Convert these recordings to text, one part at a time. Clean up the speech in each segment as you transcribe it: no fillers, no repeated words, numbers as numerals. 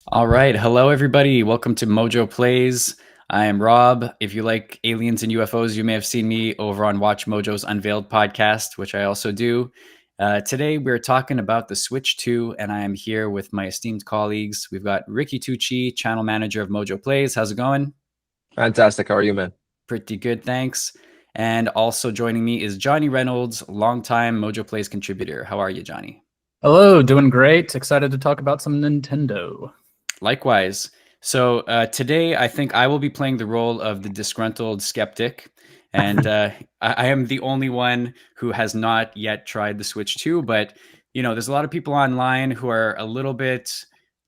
All right. Hello, everybody. Welcome to Mojo Plays. I am Rob. If you like aliens and UFOs, you may have seen me over on Watch Mojo's Unveiled podcast, which I also do. Today, we're talking about the Switch 2, and I am here with my esteemed colleagues. We've got Ricky Tucci, channel manager of Mojo Plays. How's it going? Fantastic. How are you, man? Pretty good, thanks. And also joining me is Johnny Reynolds, longtime Mojo Plays contributor. How are you, Johnny? Hello, doing great. Excited to talk about some Nintendo. Likewise. So today, I think I will be playing the role of the disgruntled skeptic, and I am the only one who has not yet tried the Switch 2. But there's a lot of people online who are a little bit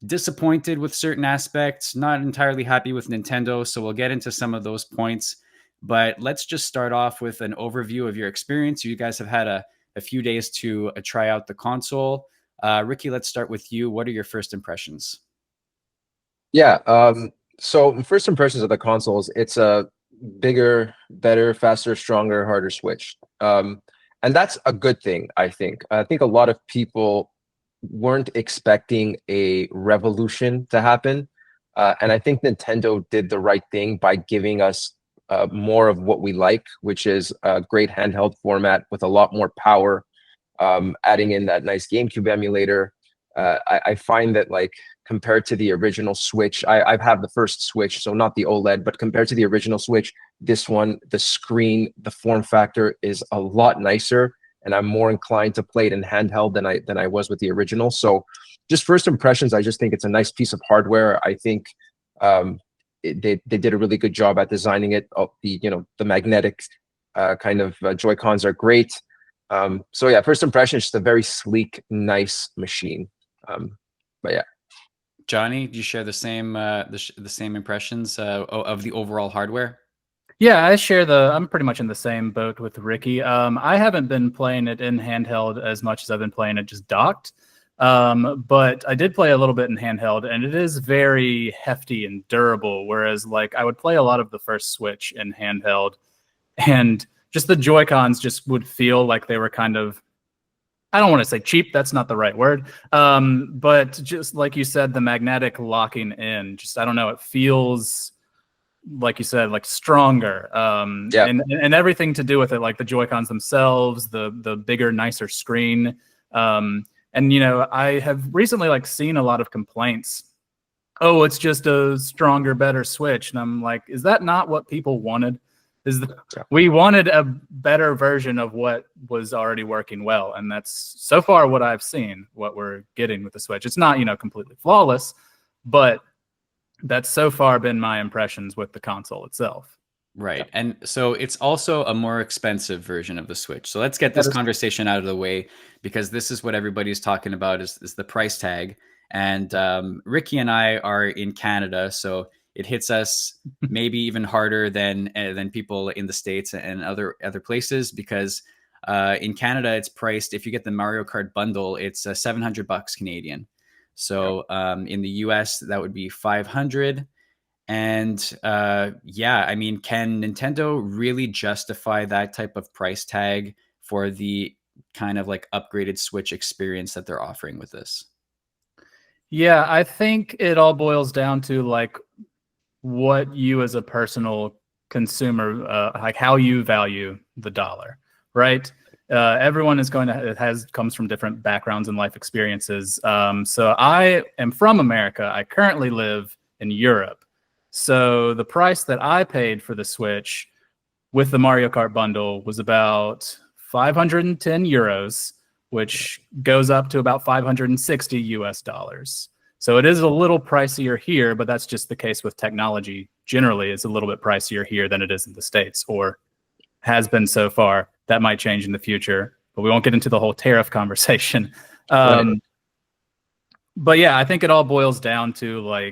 disappointed with certain aspects, not entirely happy with Nintendo. So we'll get into some of those points. But let's just start off with an overview of your experience. You guys have had a few days to try out the console. Ricky, let's start with you. What are your first impressions? Yeah. So first impressions of the consoles, it's a bigger, better, faster, stronger, harder Switch. And that's a good thing, I think. I think a lot of people weren't expecting a revolution to happen. And I think Nintendo did the right thing by giving us more of what we like, which is a great handheld format with a lot more power, adding in that nice GameCube emulator. I find that, like, compared to the original Switch, I've had the first Switch, so not the OLED, but compared to the original Switch, this one, the screen, the form factor is a lot nicer, and I'm more inclined to play it in handheld than I was with the original. So, just first impressions, I just think it's a nice piece of hardware. I think they did a really good job at designing it. The magnetic kind of Joy Cons are great. So yeah, first impression, just a very sleek, nice machine. But yeah. Johnny, do you share the same the same impressions of the overall hardware? Yeah, I'm pretty much in the same boat with Ricky. I haven't been playing it in handheld as much as I've been playing it just docked. But I did play a little bit in handheld, and it is very hefty and durable. Whereas, like, I would play a lot of the first Switch in handheld, and just the Joy-Cons just would feel like they were kind of, I don't want to say cheap, that's not the right word. But just like you said, the magnetic locking in, just, I don't know, it feels, like you said, like stronger. Yeah. And everything to do with it, like the Joy-Cons themselves, the bigger, nicer screen. And I have recently seen a lot of complaints. Oh, it's just a stronger, better Switch. And I'm like, is that not what people wanted? We wanted a better version of what was already working well, and that's so far what I've seen, what we're getting with the Switch. It's not completely flawless, but that's so far been my impressions with the console itself. Right. And so it's also a more expensive version of the Switch. So let's get That this is conversation out of the way because this is what everybody's talking about is the price tag. And Ricky and I are in Canada, so it hits us maybe even harder than people in the States and other places because in Canada it's priced, if you get the Mario Kart bundle, it's $700 Canadian. Yeah. So in the US that would be 500. And yeah, I mean, can Nintendo really justify that type of price tag for the kind of like upgraded Switch experience that they're offering with this? Yeah, I think it all boils down to what you as a personal consumer, like how you value the dollar, right? Everyone is comes from different backgrounds and life experiences. So I am from America. I currently live in Europe. So the price that I paid for the Switch with the Mario Kart bundle was about 510 euros, which goes up to about 560 US dollars. So it is a little pricier here, but that's just the case with technology. Generally, it's a little bit pricier here than it is in the States, or has been so far. That might change in the future, but we won't get into the whole tariff conversation. Right. But yeah, I think it all boils down to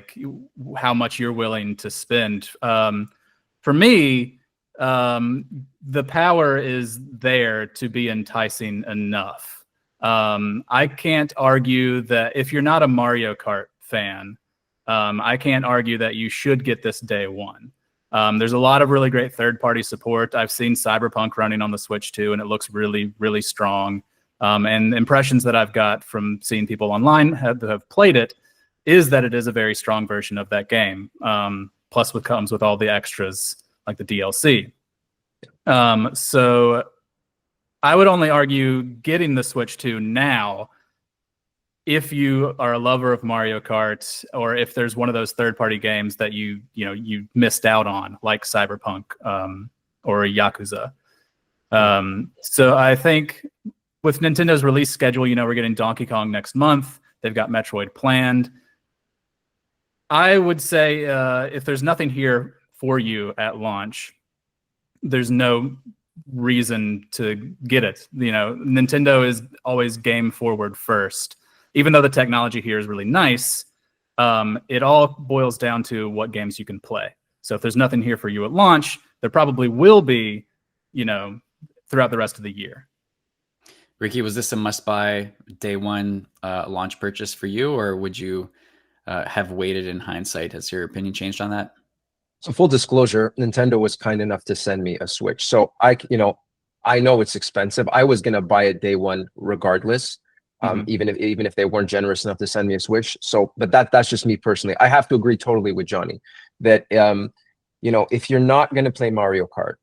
how much you're willing to spend. For me, the power is there to be enticing enough. I can't argue that if you're not a Mario Kart fan, I can't argue that you should get this day one. There's a lot of really great third-party support. I've seen Cyberpunk running on the Switch too, and it looks really, really strong. And impressions that I've got from seeing people online have played it, is that it is a very strong version of that game. Plus, what comes with all the extras like the DLC. So I would only argue getting the Switch 2 now, if you are a lover of Mario Kart, or if there's one of those third-party games that you missed out on, like Cyberpunk or Yakuza. So I think with Nintendo's release schedule, we're getting Donkey Kong next month. They've got Metroid planned. I would say if there's nothing here for you at launch, there's no reason to get it. Nintendo is always game forward first. Even though the technology here is really nice, it all boils down to what games you can play. So if there's nothing here for you at launch, there probably will be, throughout the rest of the year. Ricky, was this a must-buy day one launch purchase for you, or would you have waited in hindsight? Has your opinion changed on that? So full disclosure, Nintendo was kind enough to send me a Switch. So I know it's expensive. I was gonna buy it day one regardless. Even if they weren't generous enough to send me a Switch. So, but that's just me personally. I have to agree totally with Johnny that if you're not going to play Mario Kart,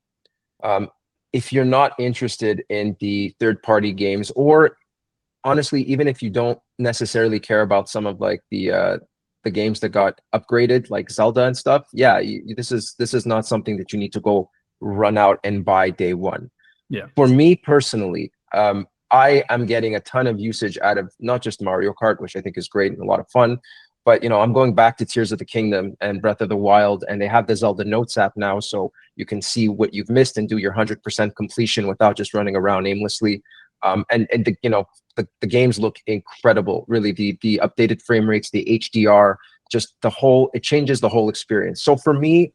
if you're not interested in the third-party games, or honestly, even if you don't necessarily care about some of like the games that got upgraded, like Zelda and stuff, this is not something that you need to go run out and buy day one. Yeah. For me personally, I am getting a ton of usage out of not just Mario Kart, which I think is great and a lot of fun, but I'm going back to Tears of the Kingdom and Breath of the Wild, and they have the Zelda Notes app now, so you can see what you've missed and do your 100% completion without just running around aimlessly. And the games look incredible. Really, the updated frame rates, the HDR, just it changes the whole experience. So for me,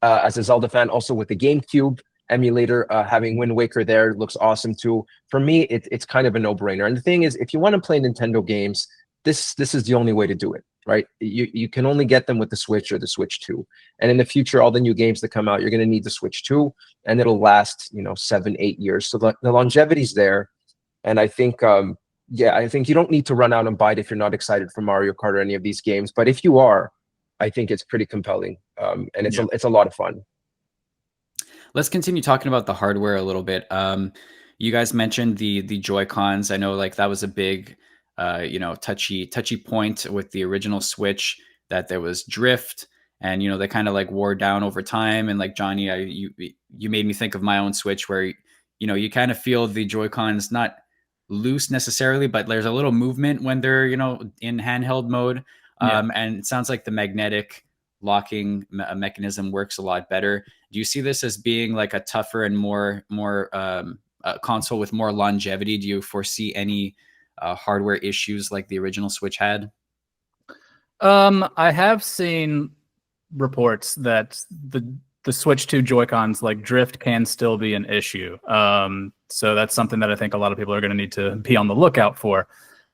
as a Zelda fan, also with the GameCube emulator, having Wind Waker there looks awesome too. For me, it's kind of a no-brainer. And the thing is, if you want to play Nintendo games, this is the only way to do it, right? You can only get them with the Switch or the Switch 2. And in the future, all the new games that come out, you're going to need the Switch 2, and it'll last 7-8 years. So the longevity's there. And I think I think you don't need to run out and buy it if you're not excited for Mario Kart or any of these games. But if you are, I think it's pretty compelling, and it's a lot of fun. Let's continue talking about the hardware a little bit. You guys mentioned the Joy-Cons. I know like that was a big, touchy point with the original Switch, that there was drift, and they kind of like wore down over time. And like Johnny, you made me think of my own Switch, where you kind of feel the Joy-Cons not loose necessarily, but there's a little movement when they're in handheld mode. And it sounds like the magnetic locking mechanism works a lot better. Do you see this as being like a tougher and more console with more longevity? Do you foresee any hardware issues like the original Switch had? I have seen reports that the Switch 2 Joy-Cons, like drift, can still be an issue. So that's something that I think a lot of people are going to need to be on the lookout for.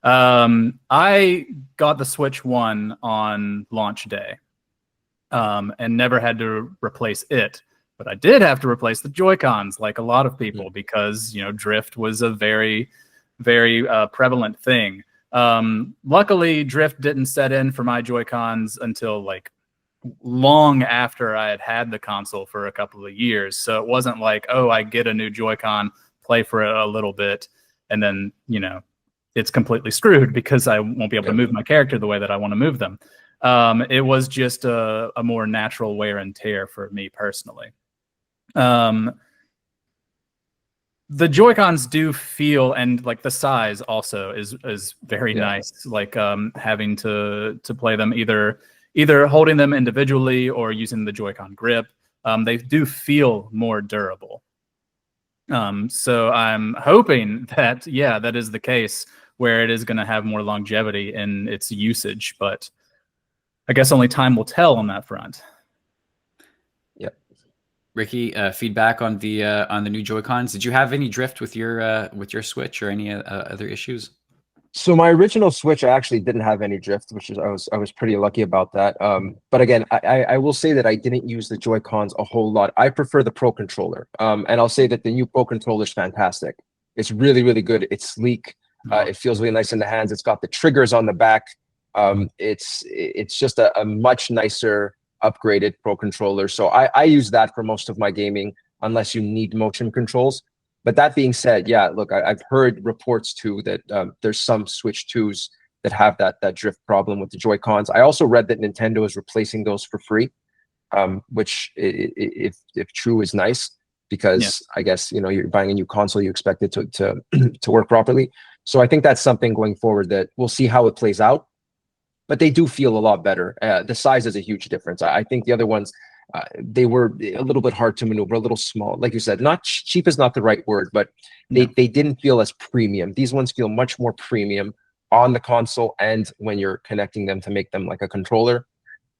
I got the Switch 1 on launch day, and never had to replace it. But I did have to replace the Joy-Cons, like a lot of people, because drift was a very, very prevalent thing. Luckily, drift didn't set in for my Joy-Cons until like long after I had the console for a couple of years. So it wasn't like, oh, I get a new Joy-Con, play for it a little bit, and then it's completely screwed because I won't be able to move my character the way that I want to move them. It was just a more natural wear and tear for me personally. The Joy-Cons do feel, and like the size also is very nice. Like having to play them either holding them individually or using the Joy-Con grip. They do feel more durable. So I'm hoping that that is the case, where it is going to have more longevity in its usage, but I guess only time will tell on that front. Yep. Ricky, feedback on the new Joy-Cons. Did you have any drift with your Switch, or any other issues? So my original Switch, I actually didn't have any drift, which is I was pretty lucky about that. But again, I will say that I didn't use the Joy-Cons a whole lot. I prefer the Pro Controller, and I'll say that the new Pro Controller is fantastic. It's really, really good. It's sleek. It feels really nice in the hands. It's got the triggers on the back. It's just a much nicer, upgraded Pro Controller. So I use that for most of my gaming, unless you need motion controls. But that being said, yeah, look, I've heard reports too that there's some Switch 2s that have that drift problem with the Joy-Cons. I also read that Nintendo is replacing those for free, which if true is nice, because I guess you're buying a new console, you expect it to to work properly. So I think that's something going forward that we'll see how it plays out. But they do feel a lot better. The size is a huge difference. I think the other ones, they were a little bit hard to maneuver, a little small. Like you said, not cheap is not the right word, but they didn't feel as premium. These ones feel much more premium on the console and when you're connecting them to make them like a controller.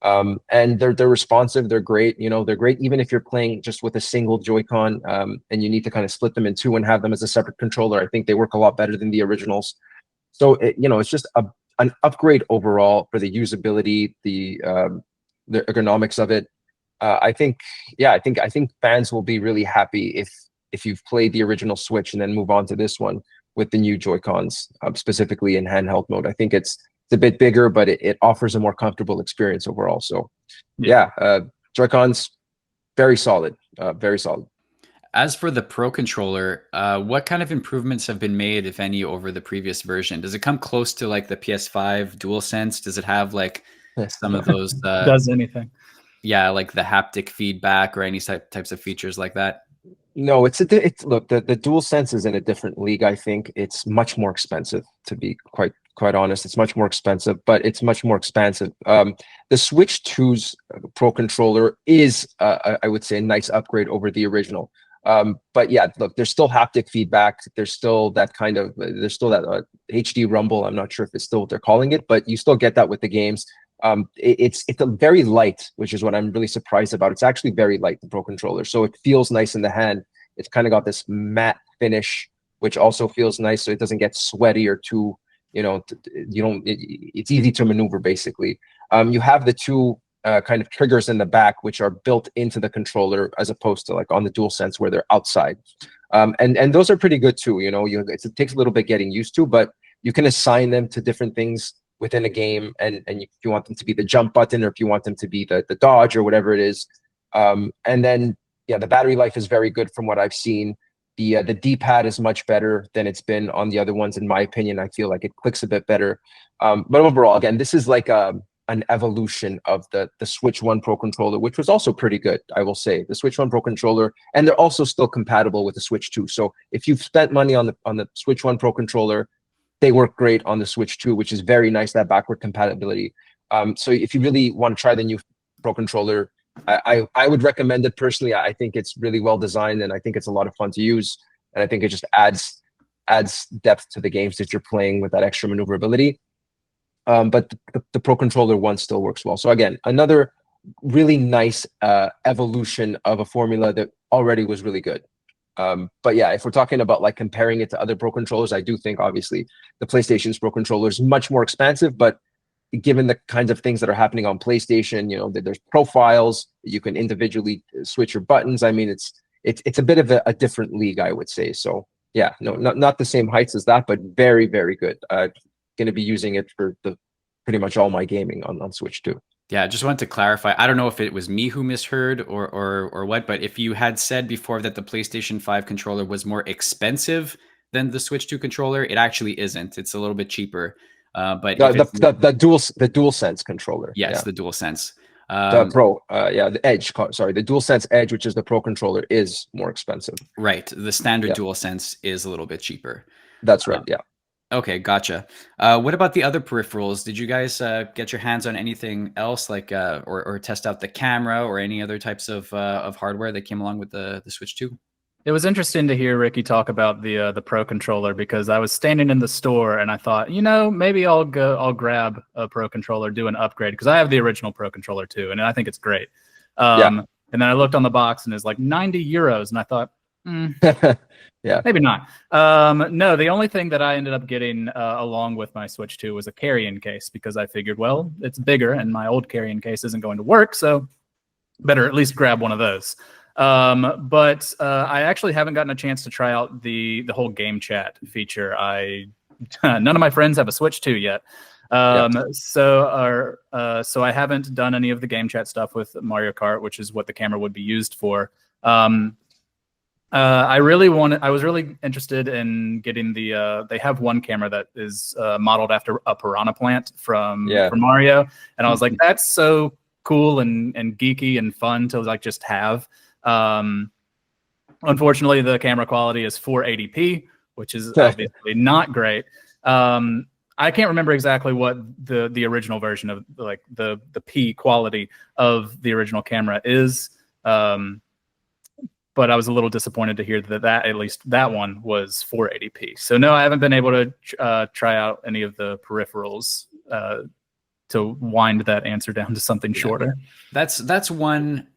And they're responsive. They're great. They're great even if you're playing just with a single Joy-Con, and you need to kind of split them in two and have them as a separate controller. I think they work a lot better than the originals. So it's just an upgrade overall for the usability, the ergonomics of it. I think fans will be really happy if you've played the original Switch and then move on to this one with the new Joy-Cons, specifically in handheld mode. I think it's a bit bigger, but it offers a more comfortable experience overall. So Joy-Cons, very solid, very solid. As for the Pro Controller, what kind of improvements have been made, if any, over the previous version? Does it come close to like the PS5 DualSense? Does it have like some of those? Does anything? Yeah, like the haptic feedback or any types of features like that? No, it's look, the DualSense is in a different league. I think it's much more expensive, to be quite honest. It's much more expensive, but it's much more expansive. The Switch 2's Pro Controller is, I would say, a nice upgrade over the original. But yeah, look, there's still haptic feedback. There's still that HD rumble. I'm not sure if it's still what they're calling it, but you still get that with the games. It's a very light, which is what I'm really surprised about. It's actually very light, the Pro Controller, so it feels nice in the hand. It's kind of got this matte finish, which also feels nice, so it doesn't get sweaty or too, it's easy to maneuver basically. You have the two kind of triggers in the back, which are built into the controller, as opposed to like on the DualSense where they're outside. And those are pretty good too. It takes a little bit getting used to, but you can assign them to different things within a game, and if you want them to be the jump button, or if you want them to be the dodge, or whatever it is. And then the battery life is very good from what I've seen. The D-pad is much better than it's been on the other ones, in my opinion. I feel like it clicks a bit better. But overall, again, this is like an evolution of the Switch 1 Pro Controller, which was also pretty good, I will say. The Switch 1 Pro Controller, and they're also still compatible with the Switch 2. So if you've spent money on the Switch 1 Pro Controller, they work great on the Switch 2, which is very nice, that backward compatibility. So if you really want to try the new Pro Controller, I would recommend it personally. I think it's really well designed, and I think it's a lot of fun to use. And I think it just adds depth to the games that you're playing with that extra maneuverability. But the Pro Controller one still works well. So again, another really nice evolution of a formula that already was really good. But yeah, if we're talking about like comparing it to other Pro Controllers, I do think obviously the PlayStation's Pro Controller is much more expansive, but given the kinds of things that are happening on PlayStation, there's profiles, you can individually switch your buttons. I mean, it's a bit of a different league, I would say. So yeah, no, not the same heights as that, but very, very good. Going to be using it for pretty much all my gaming on Switch 2. Yeah, I just wanted to clarify. I don't know if it was me who misheard or what, but if you had said before that the PlayStation 5 controller was more expensive than the Switch 2 controller, it actually isn't. It's a little bit cheaper. But the DualSense controller. Yes, the DualSense. The Pro, the Edge. Sorry, the DualSense Edge, which is the Pro controller, is more expensive. Right. The standard DualSense is a little bit cheaper. That's right. Yeah. Okay, gotcha. What about the other peripherals? Did you guys get your hands on anything else, like or test out the camera or any other types of hardware that came along with the Switch 2? It was interesting to hear Ricky talk about the Pro Controller, because I was standing in the store and I thought, maybe I'll grab a Pro Controller, do an upgrade, because I have the original Pro Controller too, and I think it's great. And then I looked on the box and it's like 90 euros, and I thought, yeah, maybe not. No, the only thing that I ended up getting along with my Switch 2 was a carrying case, because I figured, well, it's bigger and my old carrying case isn't going to work, so better at least grab one of those. But I actually haven't gotten a chance to try out the whole game chat feature. None of my friends have a Switch 2 yet. So I haven't done any of the game chat stuff with Mario Kart, which is what the camera would be used for. I was really interested in getting they have one camera that is modeled after a piranha plant from Mario. And I was like, that's so cool and geeky and fun to like just have. Unfortunately, the camera quality is 480p, which is obviously not great. I can't remember exactly what the original version of like the P quality of the original camera is. But I was a little disappointed to hear that at least that one was 480p. So no, I haven't been able to try out any of the peripherals to wind that answer down to something shorter. That's one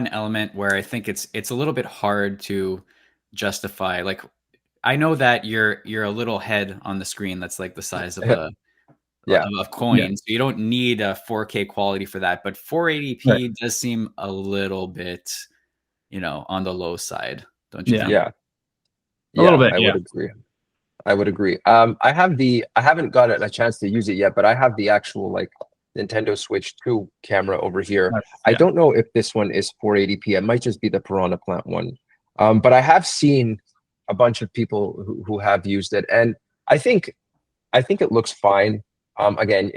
element where I think it's a little bit hard to justify. Like, I know that you're a little head on the screen that's like the size of a of coins. So you don't need a 4K quality for that, but 480p does seem a little bit, on the low side, don't you think? Yeah, a little bit. I would agree. I haven't gotten a chance to use it yet, but I have the actual like Nintendo Switch 2 camera over here. I don't know if this one is 480p. It might just be the Piranha Plant one. But I have seen a bunch of people who have used it, and I think it looks fine. Again,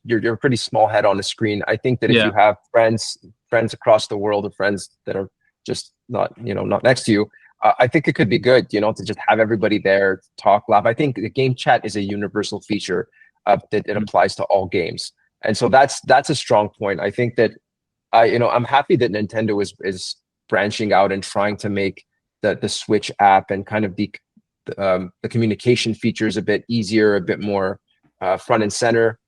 you're a pretty small head on the screen. I think that if you have friends across the world, or friends that are just not next to you, I think it could be good, to just have everybody there, talk, laugh. I think the game chat is a universal feature that it applies to all games, and so that's a strong point. I think that I'm happy that Nintendo is branching out and trying to make the Switch app and kind of the communication features a bit easier, a bit more front and center.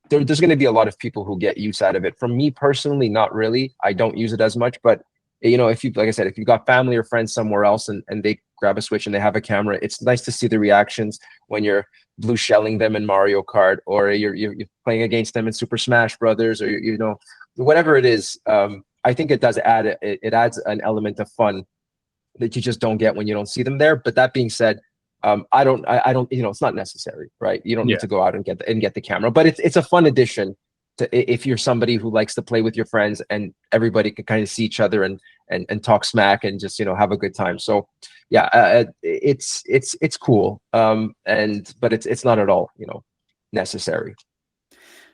There's going to be a lot of people who get use out of it. For me personally, not really. I don't use it as much, but if you, like I said, if you've got family or friends somewhere else and they grab a Switch and they have a camera, it's nice to see the reactions when you're blue shelling them in Mario Kart, or you're playing against them in Super Smash Brothers, or whatever it is. I think it does add adds an element of fun that you just don't get when you don't see them there. But that being said, I don't it's not necessary, right? You don't need to go out and get the camera, but it's a fun addition to, if you're somebody who likes to play with your friends and everybody can kind of see each other and talk smack and just have a good time. So it's cool, but it's not at all necessary.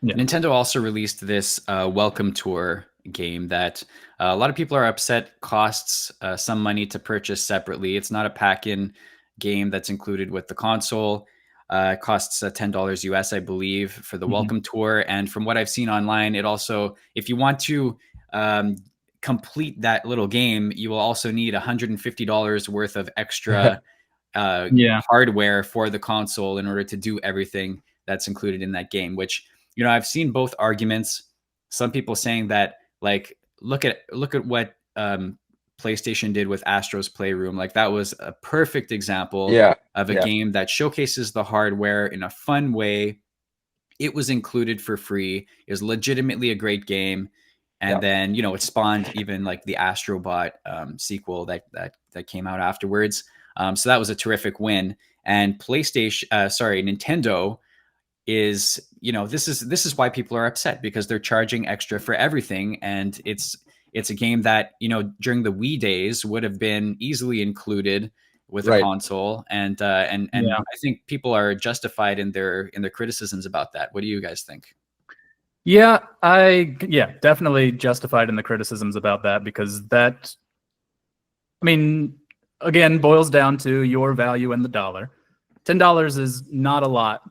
Nintendo also released this Welcome Tour game that a lot of people are upset costs some money to purchase separately. It's not a pack-in game that's included with the console. It costs $10 US, I believe, for the Welcome Tour. And from what I've seen online, it also, if you want to complete that little game, you will also need $150 worth of extra hardware for the console in order to do everything that's included in that game, which, I've seen both arguments. Some people saying that, like, look at what PlayStation did with Astro's Playroom. Like, that was a perfect example of a game that showcases the hardware in a fun way. It was included for free. It was legitimately a great game. And then, it spawned even like the Astrobot sequel that came out afterwards. So that was a terrific win. And Nintendo is, this is why people are upset, because they're charging extra for everything. And it's a game that, during the Wii days would have been easily included with a console. And I think people are justified in their criticisms about that. What do you guys think? Yeah, definitely justified in the criticisms about that, because that, again, boils down to your value in the dollar. $10 is not a lot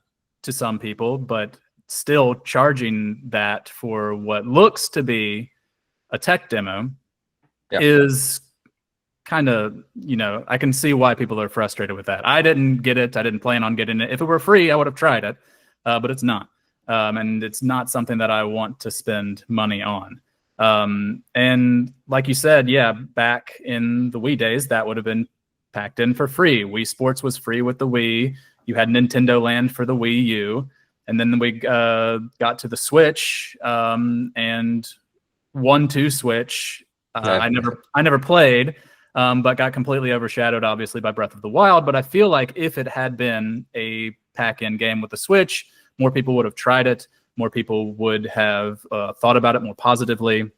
to some people, but still charging that for what looks to be a tech demo is kind of, I can see why people are frustrated with that. I didn't get it. I didn't plan on getting it. If it were free, I would have tried it, but it's not. And it's not something that I want to spend money on. And like you said, back in the Wii days, that would have been packed in for free. Wii Sports was free with the Wii. You had Nintendo Land for the Wii U. And then we got to the Switch and 1-2 Switch. I never played, but got completely overshadowed, obviously, by Breath of the Wild. But I feel like if it had been a pack-in game with the Switch, more people would have tried it, more people would have thought about it more positively,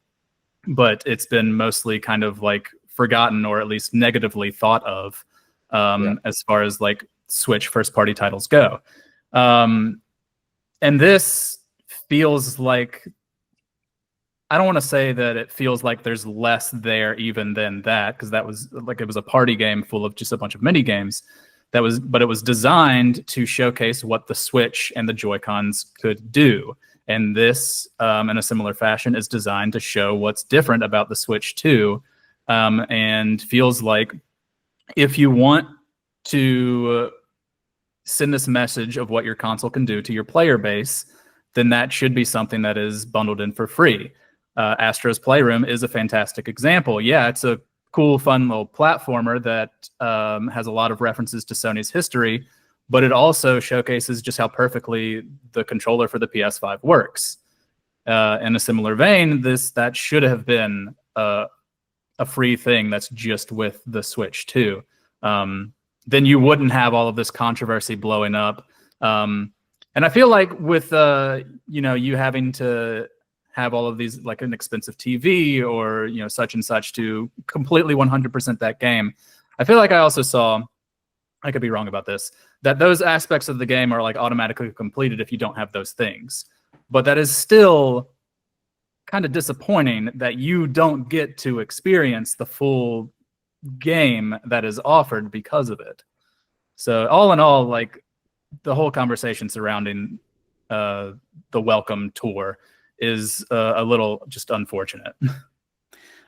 but it's been mostly kind of like forgotten, or at least negatively thought of, as far as like Switch first party titles go. And this feels like, I don't want to say that it feels like there's less there even than that, because that was like, it was a party game full of just a bunch of mini games. But it was designed to showcase what the Switch and the Joy-Cons could do. And this, in a similar fashion, is designed to show what's different about the Switch 2, and feels like if you want to send this message of what your console can do to your player base, then that should be something that is bundled in for free. Astro's Playroom is a fantastic example. Yeah, it's a cool, fun little platformer that has a lot of references to Sony's history, but it also showcases just how perfectly the controller for the PS5 works. In a similar vein, that should have been a free thing that's just with the Switch 2. Then you wouldn't have all of this controversy blowing up. And I feel like with you having to have all of these, like an expensive TV or such and such to completely 100% that game, I feel like I also saw, I could be wrong about this, that those aspects of the game are like automatically completed if you don't have those things. But that is still kind of disappointing that you don't get to experience the full game that is offered because of it. So all in all, like, the whole conversation surrounding the welcome tour is a little just unfortunate.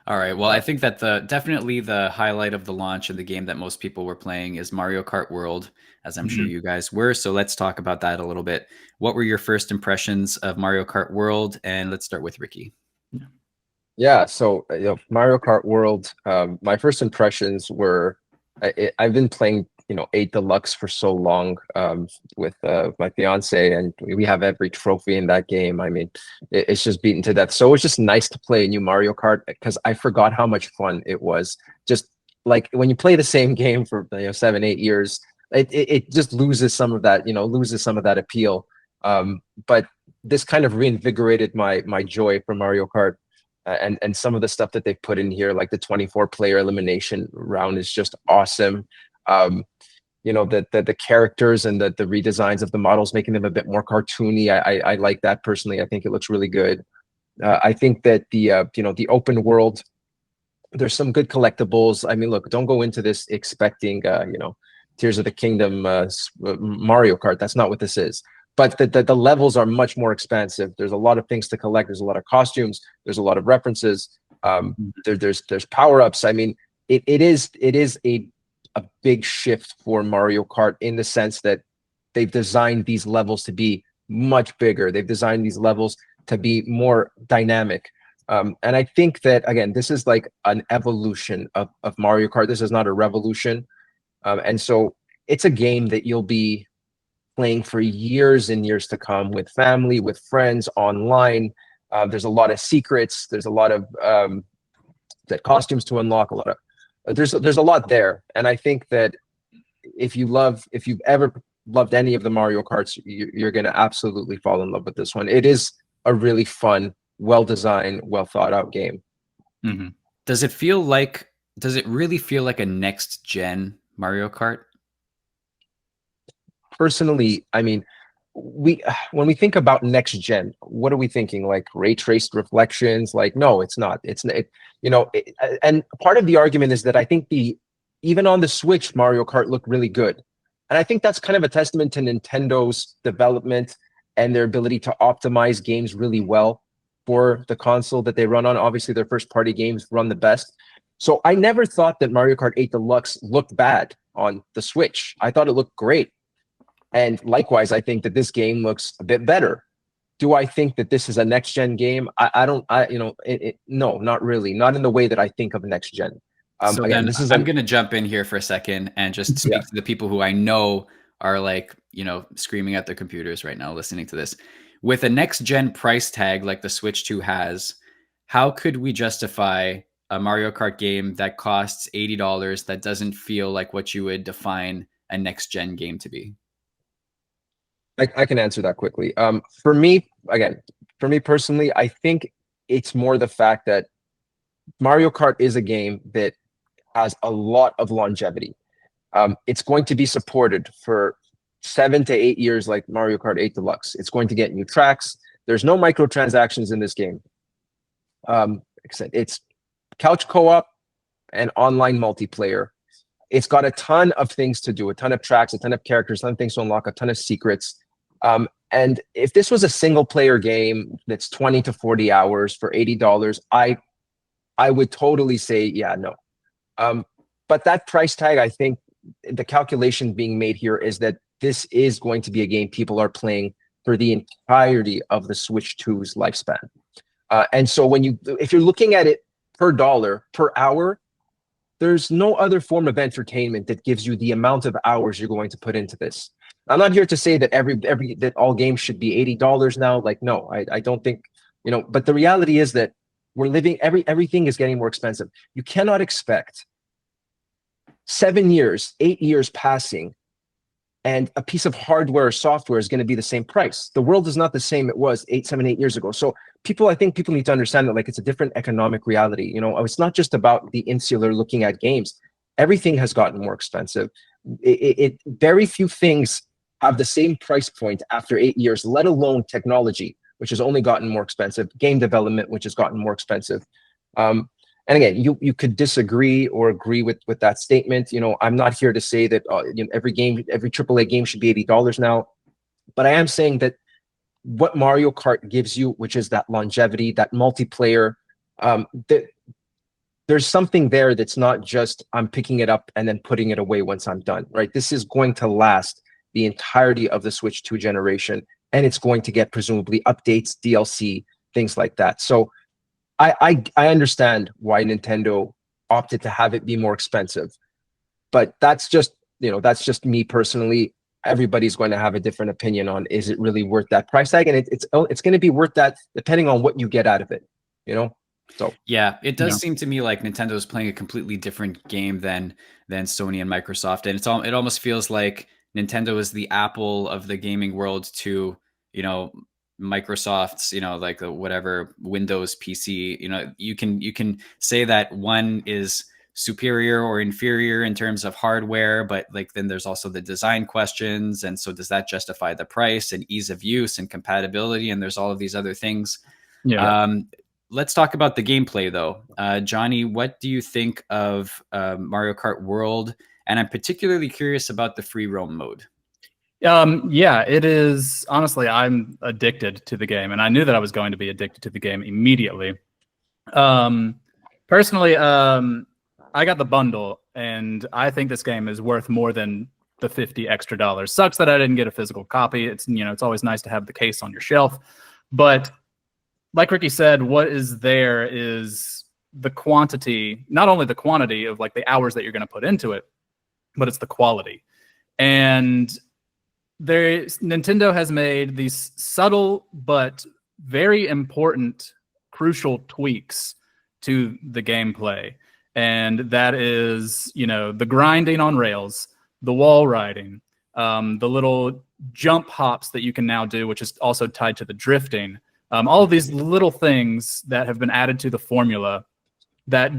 All right. Well, I think that definitely the highlight of the launch of the game that most people were playing is Mario Kart World, as I'm sure you guys were. So let's talk about that a little bit. What were your first impressions of Mario Kart World? And let's start with Ricky. Yeah, so Mario Kart World, my first impressions were, I've been playing 8 Deluxe for so long, with my fiance, and we have every trophy in that game. I mean, it's just beaten to death. So it's just nice to play a new Mario Kart, because I forgot how much fun it was. Just like when you play the same game for 7-8 years, it just loses some of that appeal. But this kind of reinvigorated my joy for Mario Kart. And some of the stuff that they've put in here, like the 24-player elimination round, is just awesome. The characters and the redesigns of the models, making them a bit more cartoony. I like that personally. I think it looks really good. I think that the open world, there's some good collectibles. I mean, look, don't go into this expecting Tears of the Kingdom Mario Kart. That's not what this is. But the levels are much more expansive. There's a lot of things to collect. There's a lot of costumes. There's a lot of references. There's power-ups. I mean, it is a big shift for Mario Kart, in the sense that they've designed these levels to be much bigger. They've designed these levels to be more dynamic. And I think that, again, this is like an evolution of Mario Kart. This is not a revolution. And so it's a game that you'll be playing for years and years to come, with family, with friends, online. There's a lot of secrets. There's a lot of costumes to unlock. There's a lot there, and I think that if you've ever loved any of the Mario Karts, you're going to absolutely fall in love with this one. It is a really fun, well-designed, well-thought-out game. Mm-hmm. Does it really feel like a next-gen Mario Kart? Personally, I mean, when we think about next gen, what are we thinking? Like ray traced reflections? Like, no, it's not. And part of the argument is that I think even on the Switch, Mario Kart looked really good, and I think that's kind of a testament to Nintendo's development and their ability to optimize games really well for the console that they run on. Obviously, their first party games run the best. So I never thought that Mario Kart 8 Deluxe looked bad on the Switch. I thought it looked great. And likewise, I think that this game looks a bit better. Do I think that this is a next gen game? No, not really. Not in the way that I think of next gen. So again, I'm going to jump in here for a second and just speak to the people who I know are like, screaming at their computers right now, listening to this. With a next gen price tag like the Switch 2 has, how could we justify a Mario Kart game that costs $80 that doesn't feel like what you would define a next gen game to be? I can answer that quickly. For me, again, for me personally, I think it's more the fact that Mario Kart is a game that has a lot of longevity. It's going to be supported for 7 to 8 years, like Mario Kart 8 Deluxe. It's going to get new tracks. There's no microtransactions in this game. Like I said, it's couch co-op and online multiplayer. It's got a ton of things to do, a ton of tracks, a ton of characters, a ton of things to unlock, a ton of secrets. And if this was a single player game that's 20 to 40 hours for $80, I would totally say, yeah, no. But that price tag, I think the calculation being made here is that this is going to be a game people are playing for the entirety of the Switch 2's lifespan. And so if you're looking at it per dollar, per hour, there's no other form of entertainment that gives you the amount of hours you're going to put into this. I'm not here to say that that all games should be $80 now. Like, no, I don't think, but the reality is that we're living, everything is getting more expensive. You cannot expect 7 years, 8 years passing, and a piece of hardware or software is going to be the same price. The world is not the same it was 8 years ago. So I think people need to understand that, like, it's a different economic reality. It's not just about the insular looking at games. Everything has gotten more expensive. Very few things have the same price point after 8 years, let alone technology, which has only gotten more expensive, game development, which has gotten more expensive. And again, you could disagree or agree with that statement. I'm not here to say that every AAA game should be $80 now, but I am saying that what Mario Kart gives you, which is that longevity, that multiplayer, there's something there that's not just I'm picking it up and then putting it away once I'm done, right? This is going to last the entirety of the Switch 2 generation, and it's going to get presumably updates, DLC, things like that. So I understand why Nintendo opted to have it be more expensive, but that's just me personally. Everybody's going to have a different opinion on, is it really worth that price tag? And it's going to be worth that depending on what you get out of it, So yeah, it does seem to me like Nintendo's playing a completely different game than Sony and Microsoft, and it almost feels like Nintendo is the Apple of the gaming world to Microsoft's, like whatever Windows PC. You can say that one is superior or inferior in terms of hardware, but like then there's also the design questions, and so does that justify the price and ease of use and compatibility? And there's all of these other things. Let's talk about the gameplay though. Johnny, what do you think of Mario Kart World? And I'm particularly curious about the free roam mode. Yeah, it is. Honestly, I'm addicted to the game, and I knew that I was going to be addicted to the game immediately. Personally, I got the bundle, and I think this game is worth more than the $50 extra. Sucks that I didn't get a physical copy. It's it's always nice to have the case on your shelf, but like Ricky said, what is there is the quantity, not only the quantity of like the hours that you're going to put into it, but it's the quality. And Nintendo has made these subtle but very important, crucial tweaks to the gameplay. And that is, the grinding on rails, the wall riding, the little jump hops that you can now do, which is also tied to the drifting. All of these little things that have been added to the formula that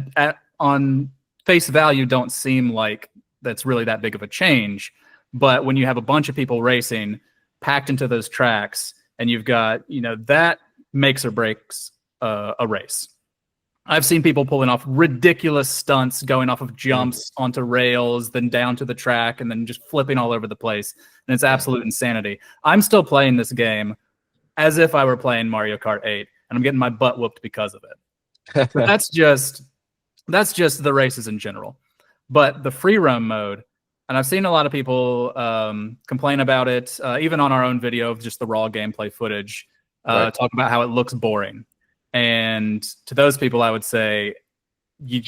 on face value don't seem like that's really that big of a change. But when you have a bunch of people racing packed into those tracks, and you've got, that makes or breaks a race. I've seen people pulling off ridiculous stunts, going off of jumps onto rails, then down to the track, and then just flipping all over the place. And it's absolute insanity. I'm still playing this game as if I were playing Mario Kart 8, and I'm getting my butt whooped because of it. But that's just the races in general. But the free roam mode, and I've seen a lot of people complain about it, even on our own video of just the raw gameplay footage, talk about how it looks boring. And to those people, I would say you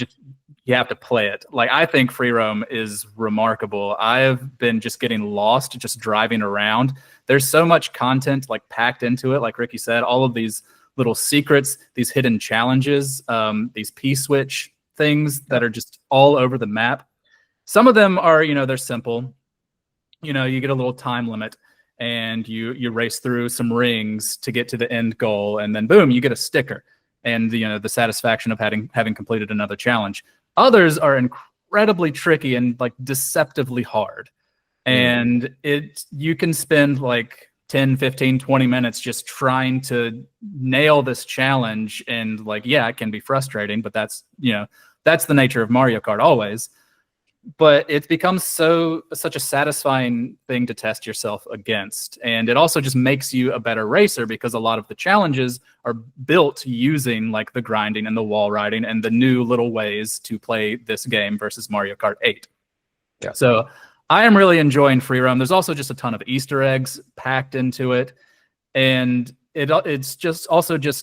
have to play it. Like, I think free roam is remarkable. I've been just getting lost just driving around. There's so much content like packed into it. Like Ricky said, all of these little secrets, these hidden challenges, these P-switch things that are just all over the map. Some of them are, they're simple. You get a little time limit. and you race through some rings to get to the end goal, and then boom, you get a sticker and the satisfaction of having completed another challenge. Others are incredibly tricky and like deceptively hard. And you can spend like 10, 15, 20 minutes just trying to nail this challenge. And like, yeah, it can be frustrating, but that's the nature of Mario Kart always. But it becomes such a satisfying thing to test yourself against. And it also just makes you a better racer, because a lot of the challenges are built using like the grinding and the wall riding and the new little ways to play this game versus Mario Kart 8. Yeah. So I am really enjoying free roam. There's also just a ton of Easter eggs packed into it. And it's just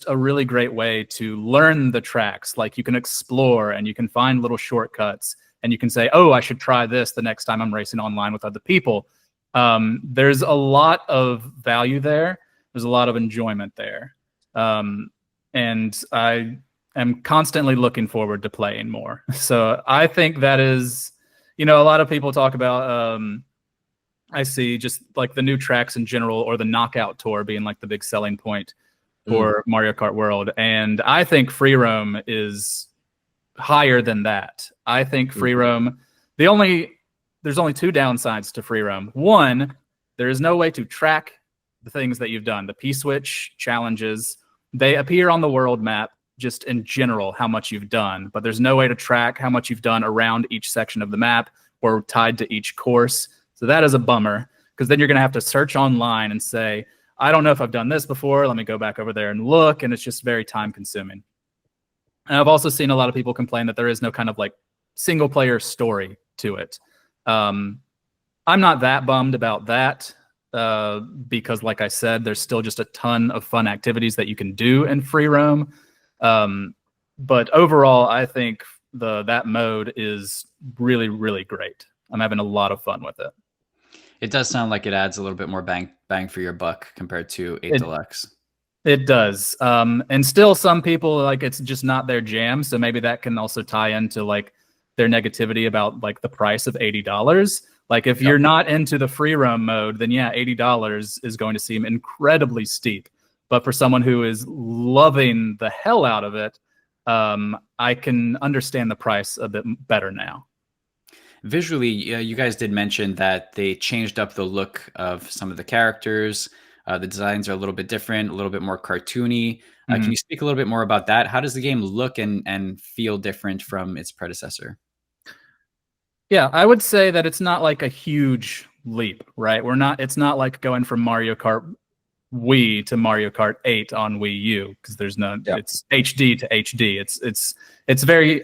a really great way to learn the tracks. Like you can explore and you can find little shortcuts. And you can say, oh, I should try this the next time I'm racing online with other people. There's a lot of value there. There's a lot of enjoyment there. And I am constantly looking forward to playing more. So I think that is, a lot of people talk about, I see just like the new tracks in general, or the knockout tour being like the big selling point for Mario Kart World. And I think free roam is higher than that. I think free roam, there's only two downsides to free roam. One, there is no way to track the things that you've done. The P-switch challenges, they appear on the world map just in general, how much you've done, but there's no way to track how much you've done around each section of the map or tied to each course. So that is a bummer, because then you're going to have to search online and say, I don't know if I've done this before. Let me go back over there and look. And it's just very time consuming. And I've also seen a lot of people complain that there is no kind of like single player story to it. I'm not that bummed about that, because like I said, there's still just a ton of fun activities that you can do in free roam. But overall, I think that mode is really, really great. I'm having a lot of fun with it. It does sound like it adds a little bit more bang for your buck compared to 8 Deluxe. It does. And still some people, like, it's just not their jam. So maybe that can also tie into like their negativity about like the price of $80. Like if you're not into the free roam mode, then yeah, $80 is going to seem incredibly steep. But for someone who is loving the hell out of it, I can understand the price a bit better now. Visually, you guys did mention that they changed up the look of some of the characters. The designs are a little bit different, a little bit more cartoony. Can you speak a little bit more about that? How does the game look and feel different from its predecessor? Yeah, I would say that it's not like a huge leap, right? It's not like going from Mario Kart Wii to Mario Kart 8 on Wii U, because there's it's HD to HD. It's very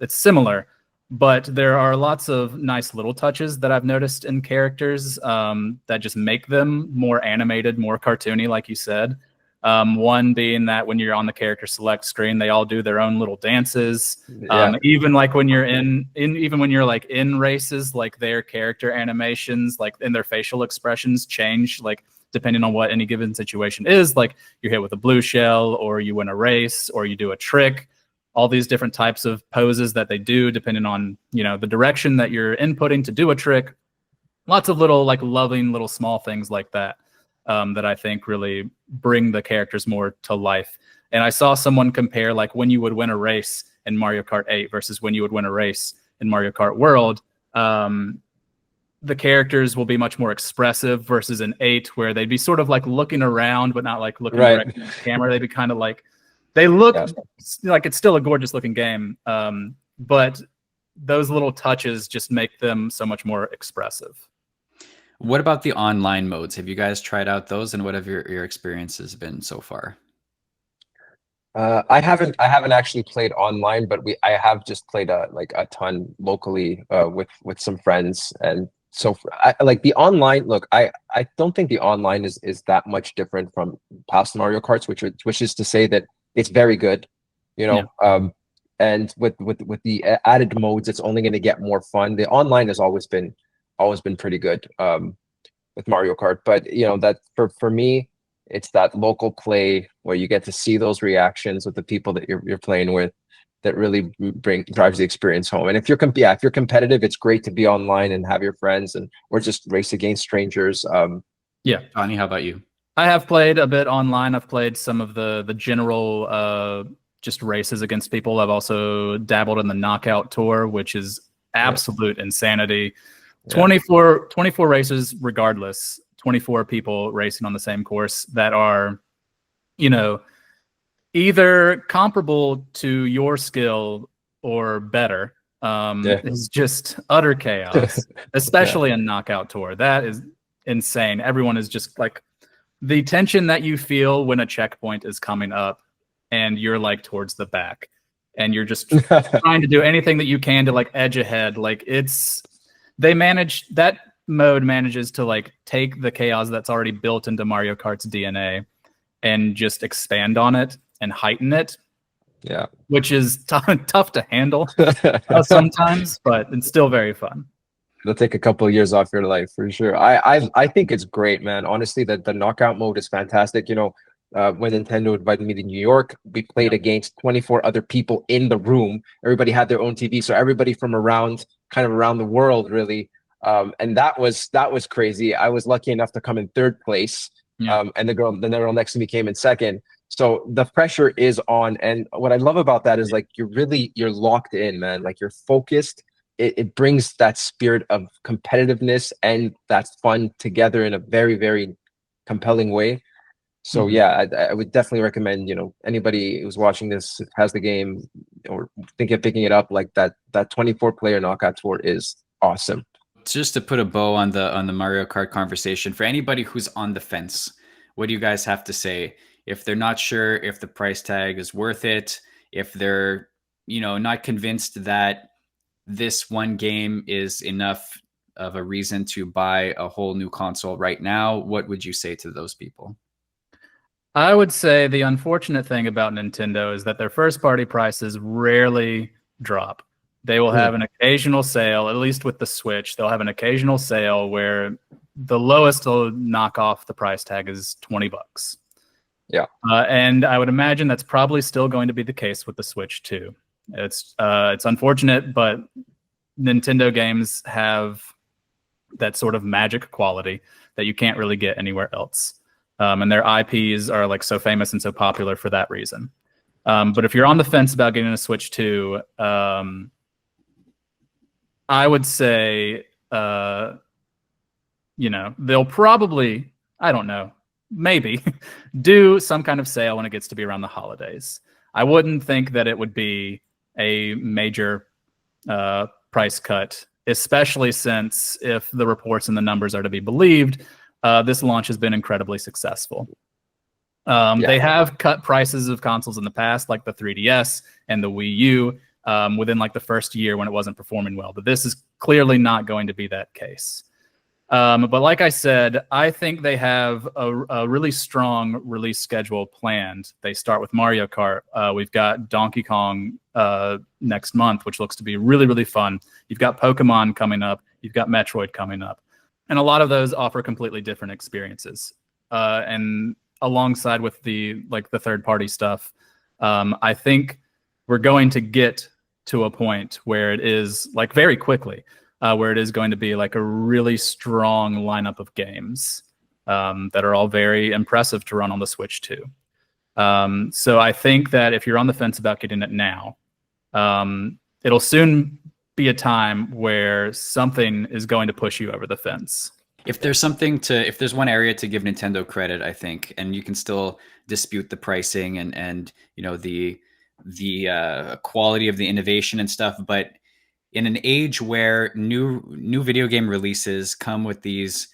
it's similar. But there are lots of nice little touches that I've noticed in characters that just make them more animated, more cartoony, like you said. One being that when you're on the character select screen, they all do their own little dances. Even like when you're even when you're like in races, like their character animations, like in their facial expressions change, like depending on what any given situation is. Like you're hit with a blue shell, or you win a race, or you do a trick. All these different types of poses that they do depending on, the direction that you're inputting to do a trick. Lots of little like loving little small things like that that I think really bring the characters more to life. And I saw someone compare like when you would win a race in Mario Kart 8 versus when you would win a race in Mario Kart World. The characters will be much more expressive versus an 8, where they'd be sort of like looking around but not like looking directly at the camera. They'd be kind of like, they look like it's still a gorgeous looking game, but those little touches just make them so much more expressive. What about the online modes? Have you guys tried out those, and what have your experiences been so far? I haven't actually played online, but I have just played a ton locally with some friends. And so like the online look, I don't think the online is that much different from past Mario Karts, which is to say that it's very good, and with the added modes, it's only going to get more fun. The online has always been pretty good with Mario Kart, but that for me, it's that local play where you get to see those reactions with the people that you're playing with that really drives the experience home. And if you're competitive, it's great to be online and have your friends or just race against strangers. Yeah. Johnny, how about you? I have played a bit online. I've played some of the general just races against people. I've also dabbled in the knockout tour, which is absolute insanity. Yeah. 24 races regardless. 24 people racing on the same course that are, either comparable to your skill or better. Is just utter chaos, especially in knockout tour. That is insane. Everyone is just like, the tension that you feel when a checkpoint is coming up and you're like towards the back and you're just trying to do anything that you can to like edge ahead. Like that mode manages to like take the chaos that's already built into Mario Kart's DNA and just expand on it and heighten it. Yeah. Which is tough to handle sometimes, but it's still very fun. It'll take a couple of years off your life for sure. I think it's great, man. Honestly, the knockout mode is fantastic. When Nintendo invited me to New York, we played against 24 other people in the room. Everybody had their own TV, so everybody from around the world, really. And that was crazy. I was lucky enough to come in third place, and the girl next to me came in second. So the pressure is on, and what I love about that is like you're locked in, man. Like you're focused. It brings that spirit of competitiveness and that fun together in a very, very compelling way. So yeah, I would definitely recommend, anybody who's watching this has the game or thinking of picking it up, like that 24 player knockout tour is awesome. Just to put a bow on the Mario Kart conversation, for anybody who's on the fence, what do you guys have to say? If they're not sure if the price tag is worth it, if they're, not convinced that this one game is enough of a reason to buy a whole new console right now, what would you say to those people? I would say the unfortunate thing about Nintendo is that their first party prices rarely drop. They will have an occasional sale, at least with the Switch. They'll have an occasional sale where the lowest they'll knock off the price tag is $20. Yeah. And I would imagine that's probably still going to be the case with the Switch too. It's unfortunate, but Nintendo games have that sort of magic quality that you can't really get anywhere else. And their IPs are like so famous and so popular for that reason. But if you're on the fence about getting a Switch 2, I would say, they'll probably, I don't know, maybe do some kind of sale when it gets to be around the holidays. I wouldn't think that it would be a major price cut, especially since if the reports and the numbers are to be believed, this launch has been incredibly successful. They have cut prices of consoles in the past, like the 3DS and the Wii U, within like the first year when it wasn't performing well. But this is clearly not going to be that case. But like I said, I think they have a really strong release schedule planned. They start with Mario Kart. We've got Donkey Kong next month, which looks to be really, really fun. You've got Pokemon coming up. You've got Metroid coming up. And a lot of those offer completely different experiences. And alongside with the third-party stuff, I think we're going to get to a point where it is like very quickly, where it is going to be like a really strong lineup of games that are all very impressive to run on the Switch too. So I think that if you're on the fence about getting it now, it'll soon be a time where something is going to push you over the fence. If there's one area to give Nintendo credit, I think, and you can still dispute the pricing and the quality of the innovation and stuff, but in an age where new video game releases come with these,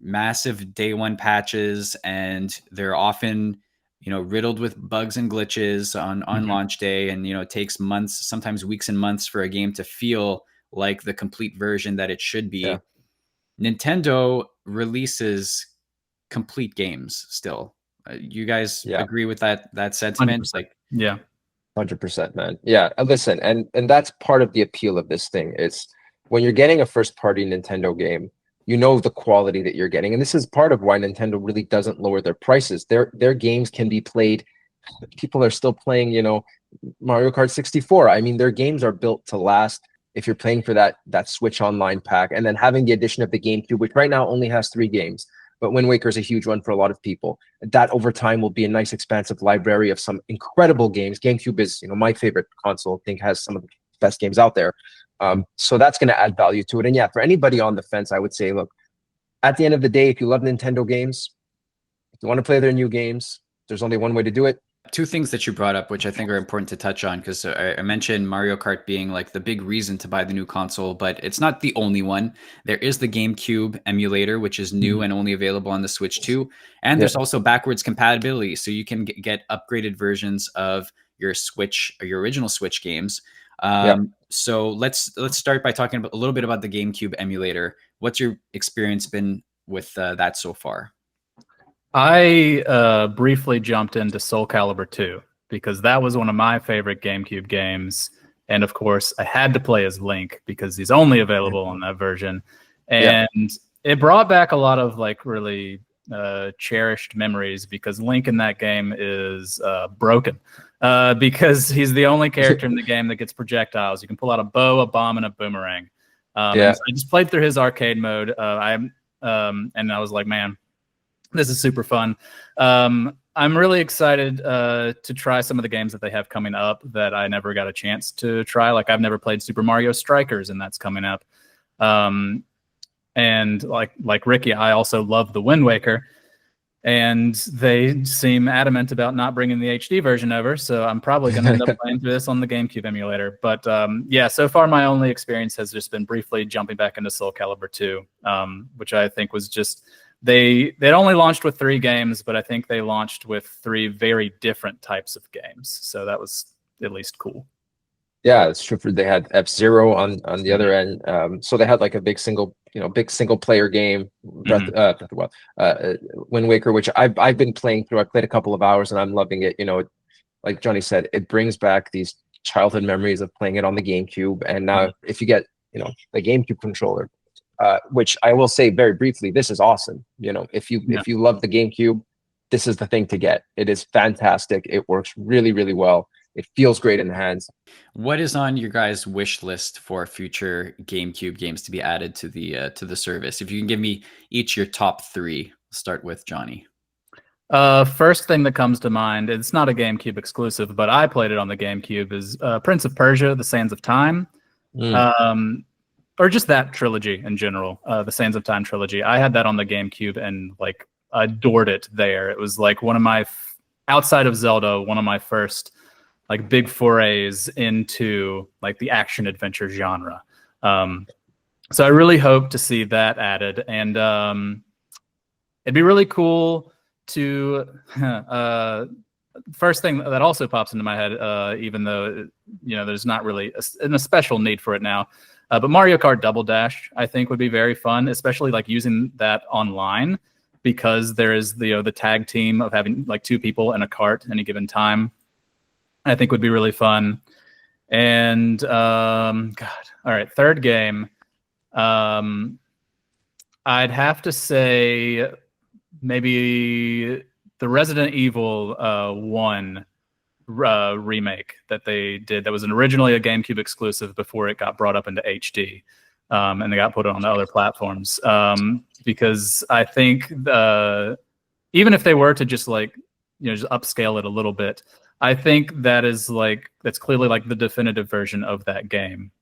massive day one patches, and they're often, riddled with bugs and glitches on launch day, and it takes months, sometimes weeks and months for a game to feel like the complete version that it should be. Yeah. Nintendo releases complete games still. You guys agree with that sentiment? 100%. Like, yeah. 100%, man. Yeah, listen, and that's part of the appeal of this thing is when you're getting a first-party Nintendo game, the quality that you're getting, and this is part of why Nintendo really doesn't lower their prices. Their games can be played. People are still playing, Mario Kart 64. I mean, their games are built to last. if you're playing for that Switch Online pack, and then having the addition of the GameCube, which right now only has 3 games, but Wind Waker is a huge one for a lot of people. That over time will be a nice expansive library of some incredible games. GameCube is, my favorite console. I think has some of the best games out there. So that's going to add value to it. And yeah, for anybody on the fence, I would say, look, at the end of the day, if you love Nintendo games, if you want to play their new games, there's only one way to do it. 2 things that you brought up, which I think are important to touch on, because I mentioned Mario Kart being like the big reason to buy the new console, but it's not the only one. There is the GameCube emulator, which is new and only available on the Switch 2. And there's also backwards compatibility. So you can get upgraded versions of your Switch or your original Switch games. So let's start by talking a little bit about the GameCube emulator. What's your experience been with that so far? I briefly jumped into Soul Calibur 2 because that was one of my favorite GameCube games. And of course, I had to play as Link because he's only available on that version. And it brought back a lot of like really cherished memories because Link in that game is broken because he's the only character in the game that gets projectiles. You can pull out a bow, a bomb, and a boomerang. So I just played through his arcade mode. And I was like, man, this is super fun. I'm really excited to try some of the games that they have coming up that I never got a chance to try. Like I've never played Super Mario Strikers, and that's coming up. And like Ricky, I also love the Wind Waker, and they seem adamant about not bringing the HD version over. So I'm probably going to end up playing through this on the GameCube emulator. But yeah, so far my only experience has just been briefly jumping back into Soul Calibur 2, which I think was just. They'd only launched with 3 games, but I think they launched with 3 very different types of games. So that was at least cool. Yeah, it's true. They had F-Zero on the other end. So they had like a big single player game, Wind Waker, which I've been playing through. I played a couple of hours and I'm loving it. Like Johnny said, it brings back these childhood memories of playing it on the GameCube. And now if you get, the GameCube controller, which I will say very briefly, this is awesome. If you love the GameCube, this is the thing to get. It is fantastic. It works really, really well. It feels great in the hands. What is on your guys' wish list for future GameCube games to be added to the service? If you can give me each your top 3, start with Johnny. First thing that comes to mind, it's not a GameCube exclusive, but I played it on the GameCube, is Prince of Persia: The Sands of Time. Or just that trilogy in general, the Sands of Time trilogy. I had that on the GameCube and like adored it there. It was like one of my, outside of Zelda, one of my first like big forays into like the action adventure genre. So I really hope to see that added, and it'd be really cool to. First thing that also pops into my head, even though there's not really a special need for it now. But Mario Kart Double Dash, I think, would be very fun, especially like using that online, because there is the tag team of having like 2 people in a cart at any given time. I think would be really fun. And all right, third game, I'd have to say maybe the Resident Evil 1 remake that they did, that was originally a GameCube exclusive before it got brought up into HD, and they got put on the other platforms, because I think even if they were to just like just upscale it a little bit, I think that's clearly like the definitive version of that game,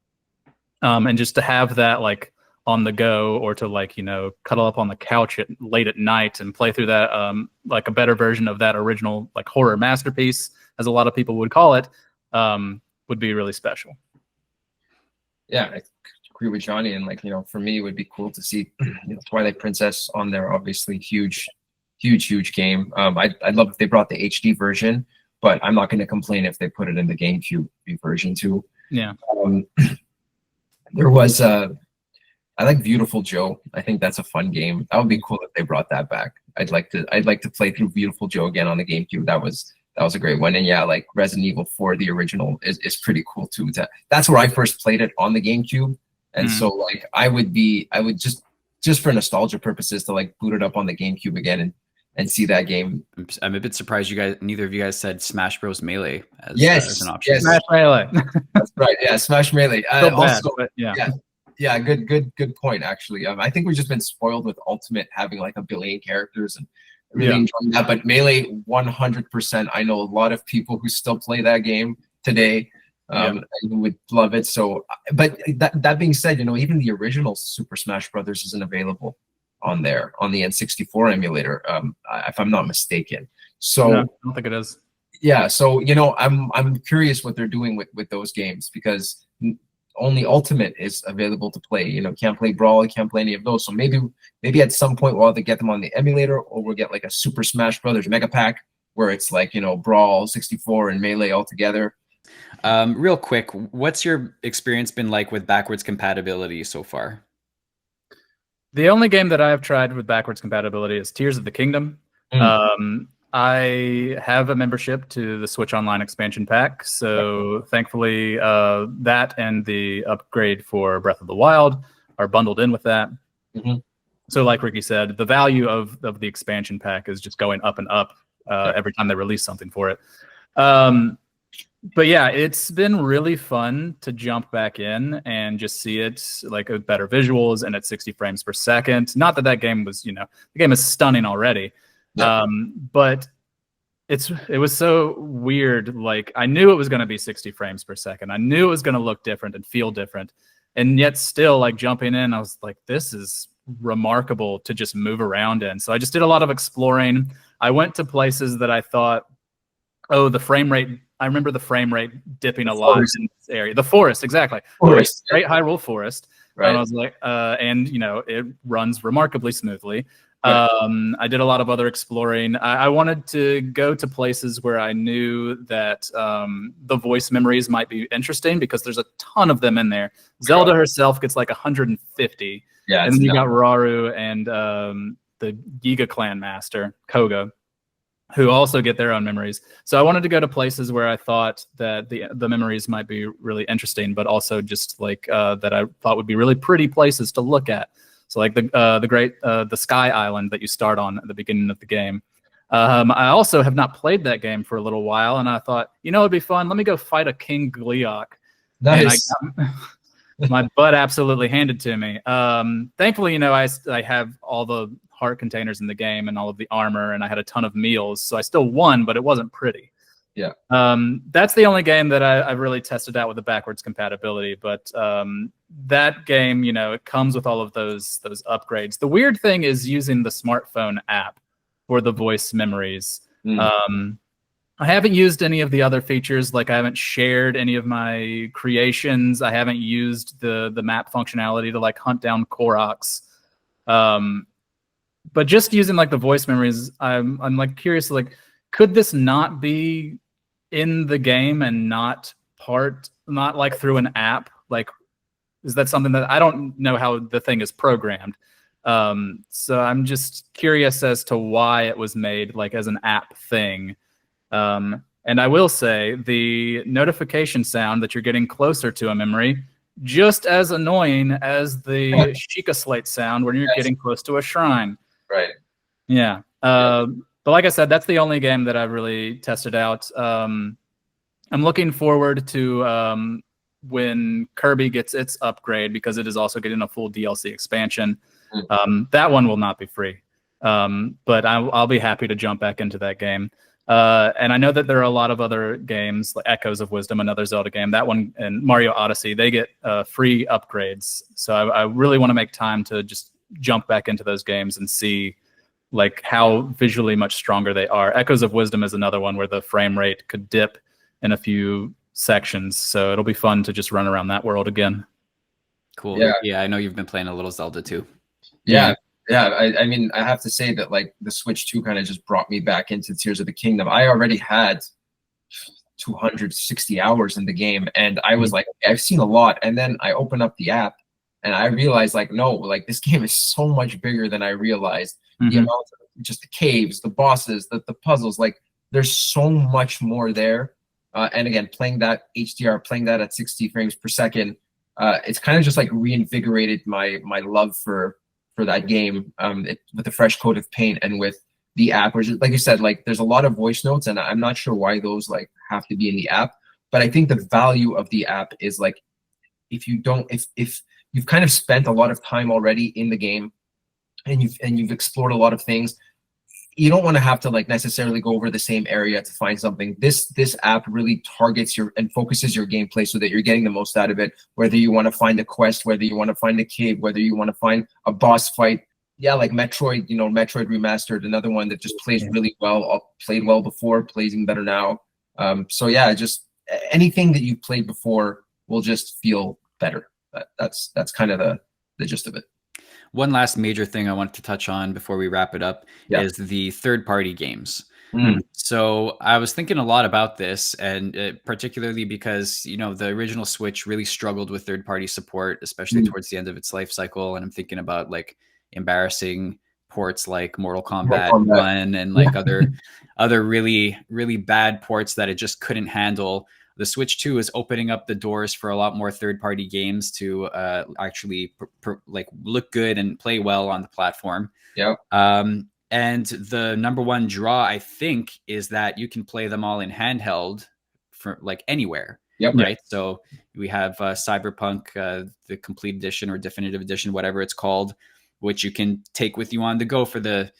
and just to have that like on the go, or to like cuddle up on the couch late at night and play through that, like a better version of that original like horror masterpiece, as a lot of people would call it, would be really special. Yeah, I agree with Johnny. And like, for me, it would be cool to see Twilight Princess on there. Obviously, huge game. I'd love if they brought the HD version, but I'm not going to complain if they put it in the GameCube version too. Yeah. There was I like Beautiful Joe. I think that's a fun game. That would be cool if they brought that back. I'd like to play through Beautiful Joe again on the GameCube. That was a great one. And yeah, like Resident Evil 4, the original, is pretty cool too. That's where I first played it on the GameCube. And so like I would just for nostalgia purposes to like boot it up on the GameCube again and see that game. I'm a bit surprised neither of you guys said Smash Bros. Melee as an option. Yes. Smash Melee. That's right. Yeah, Smash Melee. So bad, Also, but yeah. yeah, good point. Actually, I think we've just been spoiled with Ultimate having like a billion characters and really enjoying that. But Melee, 100%. I know a lot of people who still play that game today. And would love it. So, but that being said, even the original Super Smash Brothers isn't available on there on the N64 emulator, if I'm not mistaken. So no, I don't think it is. Yeah, so I'm curious what they're doing with those games, because only Ultimate is available to play. Can't play Brawl, can't play any of those. So maybe at some point we'll either get them on the emulator, or we'll get like a Super Smash Brothers Mega Pack where it's like Brawl, 64, and Melee all together. Real quick, what's your experience been like with backwards compatibility so far? The only game that I have tried with backwards compatibility is Tears of the Kingdom. I have a membership to the Switch Online expansion pack, so thankfully that and the upgrade for Breath of the Wild are bundled in with that. So like Ricky said, the value of the expansion pack is just going up and up every time they release something for it. But yeah, it's been really fun to jump back in and just see it like with better visuals and at 60 frames per second. Not that game was, the game is stunning already. But it was so weird. Like, I knew it was going to be 60 frames per second. I knew it was going to look different and feel different. And yet still, like, jumping in, I was like, this is remarkable to just move around in. So I just did a lot of exploring. I went to places that I thought, oh, the frame rate, I remember the frame rate dipping a lot in this area. The forest, exactly. Forest. Great Hyrule Forest. Right. And I was like, and it runs remarkably smoothly. I did a lot of other exploring. I wanted to go to places where I knew that the voice memories might be interesting, because there's a ton of them in there. Zelda herself gets like 150. Yeah, and then you got Raru and the Giga Clan Master, Koga, who also get their own memories. So I wanted to go to places where I thought that the memories might be really interesting, but also just like that I thought would be really pretty places to look at. So like the Sky Island that you start on at the beginning of the game. I also have not played that game for a little while, and I thought, it'd be fun. Let me go fight a King Gleeok. Nice. And I got my butt absolutely handed to me. Thankfully, I have all the heart containers in the game and all of the armor, and I had a ton of meals, so I still won, but it wasn't pretty. Yeah. That's the only game that I've really tested out with the backwards compatibility. But that game, it comes with all of those upgrades. The weird thing is using the smartphone app for the voice memories. I haven't used any of the other features. Like, I haven't shared any of my creations. I haven't used the map functionality to like hunt down Koroks. But just using like the voice memories, I'm like curious, like, could this not be in the game and not like through an app? Like, is that something that I don't know how the thing is programmed? So I'm just curious as to why it was made like as an app thing. And I will say the notification sound that you're getting closer to a memory, just as annoying as the Sheikah Slate sound when you're getting close to a shrine. Right. Yeah. But like I said, that's the only game that I've really tested out. I'm looking forward to when Kirby gets its upgrade, because it is also getting a full DLC expansion. That one will not be free, but I'll be happy to jump back into that game. And I know that there are a lot of other games, like Echoes of Wisdom, another Zelda game, that one, and Mario Odyssey, they get free upgrades. So I really want to make time to just jump back into those games and see like how visually much stronger they are. Echoes of Wisdom is another one where the frame rate could dip in a few sections, so it'll be fun to just run around that world again. Cool. Yeah, I know you've been playing a little Zelda too. Yeah. I mean, I have to say that like the Switch 2 kind of just brought me back into Tears of the Kingdom. I already had 260 hours in the game, and I was like, I've seen a lot. And then I opened up the app, and I realized like, no, like this game is so much bigger than I realized. The amount of just the caves, the bosses, the puzzles, like there's so much more there. And again, playing that HDR, playing that at 60 frames per second, it's kind of just like reinvigorated my love for that game with a fresh coat of paint and with the app, or just, like you said, like there's a lot of voice notes, and I'm not sure why those like have to be in the app. But I think the value of the app is like, if you don't, if you've kind of spent a lot of time already in the game, and you've explored a lot of things, you don't want to have to like necessarily go over the same area to find something. This app really targets your and focuses your gameplay so that you're getting the most out of it. Whether you want to find a quest, whether you want to find a cave, whether you want to find a boss fight. Yeah, like Metroid, Metroid Remastered, another one that just plays really well, played well before, plays even better now. So yeah, just anything that you've played before will just feel better. That's kind of the gist of it. One last major thing I want to touch on before we wrap it up is the third-party games. So I was thinking a lot about this, and particularly because, the original Switch really struggled with third-party support, especially towards the end of its life cycle. And I'm thinking about like embarrassing ports like Mortal Kombat 1 and like other really, really bad ports that it just couldn't handle. The Switch 2 is opening up the doors for a lot more third-party games to actually like look good and play well on the platform. Yeah. And the number one draw, I think, is that you can play them all in handheld for like anywhere. Yep. Right. So we have Cyberpunk, the complete edition or definitive edition, whatever it's called, which you can take with you on the go for the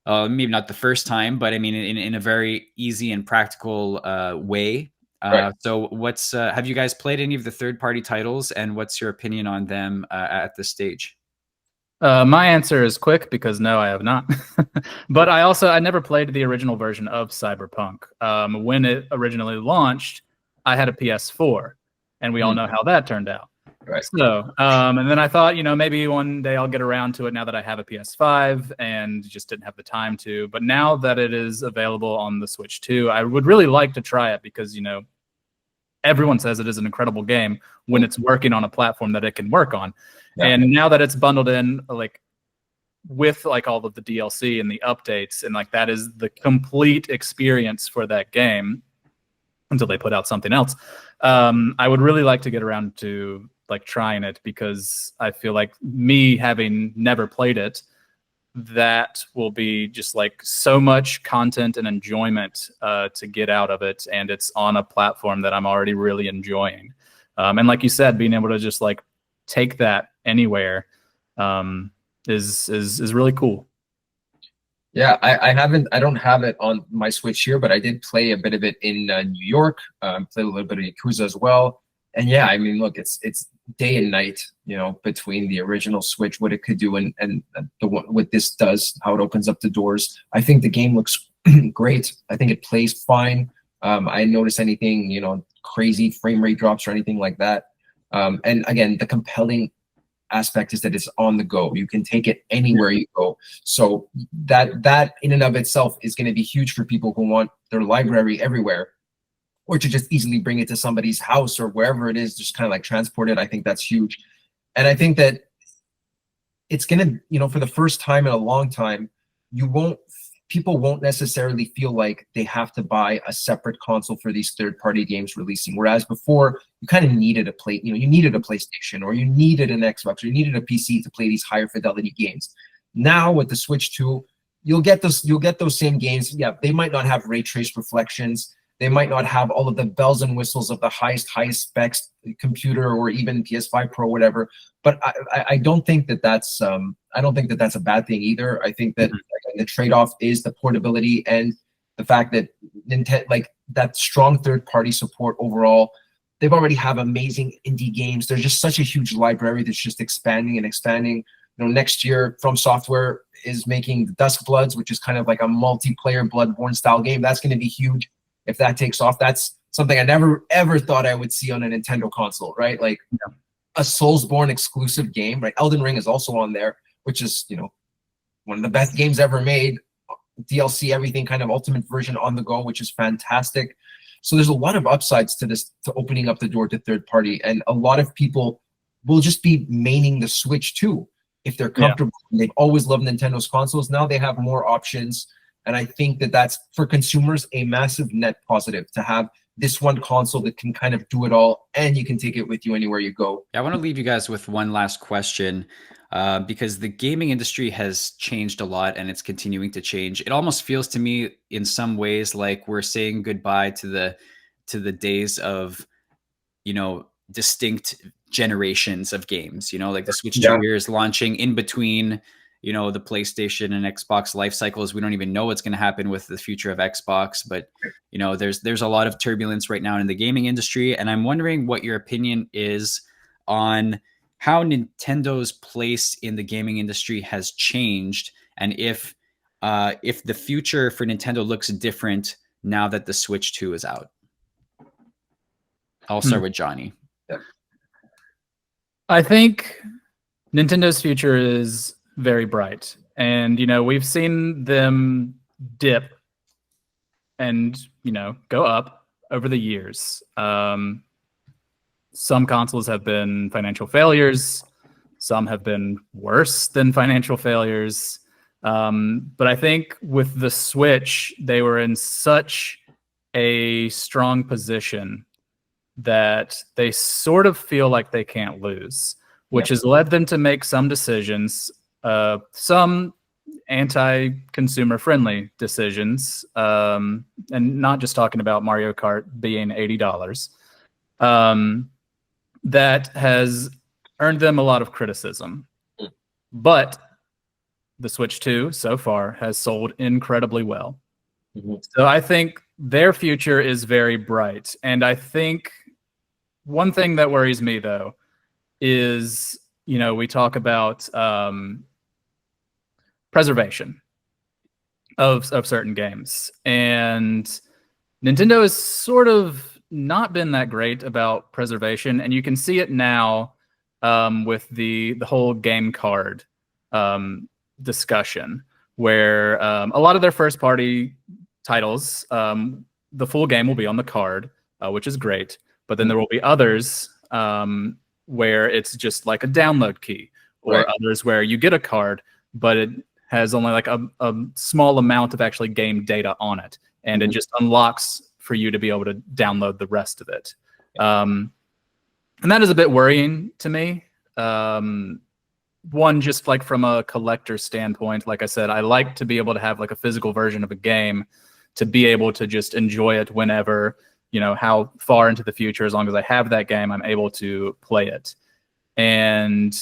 maybe not the first time, but I mean in a very easy and practical way. Right. So what's have you guys played any of the third-party titles, and what's your opinion on them at this stage? My answer is quick because no, I have not. But I never played the original version of Cyberpunk. When it originally launched, I had a PS4, and we all know how that turned out. Right. So, and then I thought, maybe one day I'll get around to it now that I have a PS5, and just didn't have the time to. But now that it is available on the Switch 2, I would really like to try it because, everyone says it is an incredible game when it's working on a platform that it can work on. Yeah. And now that it's bundled in, like with like all of the DLC and the updates, and like that is the complete experience for that game until they put out something else. I would really like to get around to like trying it because I feel like me having never played it, that will be just like so much content and enjoyment to get out of it, and it's on a platform that I'm already really enjoying. And like you said, being able to just like take that anywhere is really cool. Yeah, I don't have it on my Switch here, but I did play a bit of it in New York. Played a little bit of Yakuza as well. And yeah, I mean, look, it's day and night, between the original Switch, what it could do, and what this does, how it opens up the doors. I think the game looks great. I think it plays fine. I didn't notice anything, crazy frame rate drops or anything like that. And again, the compelling aspect is that it's on the go. You can take it anywhere you go. So that in and of itself is going to be huge for people who want their library everywhere, or to just easily bring it to somebody's house or wherever it is, just kind of like transport it. I think that's huge. And I think that it's going to, for the first time in a long time, people won't necessarily feel like they have to buy a separate console for these third-party games releasing. Whereas before, you kind of needed you needed a PlayStation, or you needed an Xbox, or you needed a PC to play these higher fidelity games. Now with the Switch 2, you'll get those same games. Yeah, they might not have ray trace reflections. They might not have all of the bells and whistles of the highest specs computer or even PS5 Pro, whatever. But I don't think that that's a bad thing either. I think that the trade-off is the portability and the fact that that strong third-party support overall. They've already have amazing indie games. There's just such a huge library that's just expanding and expanding. Next year, From Software is making the Dusk Bloods, which is kind of like a multiplayer Bloodborne style game. That's going to be huge. If that takes off, that's something I never, ever thought I would see on a Nintendo console, right? Like a Soulsborne exclusive game, right? Elden Ring is also on there, which is, one of the best games ever made. DLC, everything, kind of ultimate version on the go, which is fantastic. So there's a lot of upsides to this, to opening up the door to third party. And a lot of people will just be maining the Switch too, if they're comfortable. Yeah. They've always loved Nintendo's consoles. Now they have more options. And I think that that's, for consumers, a massive net positive to have this one console that can kind of do it all, and you can take it with you anywhere you go. I want to leave you guys with one last question. because the gaming industry has changed a lot and it's continuing to change. It almost feels to me in some ways like we're saying goodbye to the days of, distinct generations of games. Like the Switch 2 here is launching in between, the PlayStation and Xbox life cycles. We don't even know what's going to happen with the future of Xbox, but there's a lot of turbulence right now in the gaming industry, and I'm wondering what your opinion is on how Nintendo's place in the gaming industry has changed, and if the future for Nintendo looks different now that the Switch 2 is out. I'll start with Johnny. I think Nintendo's future is very bright. And, we've seen them dip and, go up over the years. Some consoles have been financial failures. Some have been worse than financial failures. But I think with the Switch, they were in such a strong position that they sort of feel like they can't lose, which has led them to make some decisions, some anti-consumer friendly decisions, and not just talking about Mario Kart being $80, that has earned them a lot of criticism. But the Switch 2 so far has sold incredibly well. So I think their future is very bright. And I think one thing that worries me, though, is, we talk about preservation of certain games. And Nintendo has sort of not been that great about preservation. And you can see it now with the whole game card discussion, where a lot of their first-party titles, the full game will be on the card, which is great. But then there will be others where it's just like a download key, or others where you get a card, but it has only like a small amount of actually game data on it. And it just unlocks for you to be able to download the rest of it. And that is a bit worrying to me. One, just like from a collector standpoint, like I said, I like to be able to have like a physical version of a game to be able to just enjoy it whenever, how far into the future, as long as I have that game, I'm able to play it. And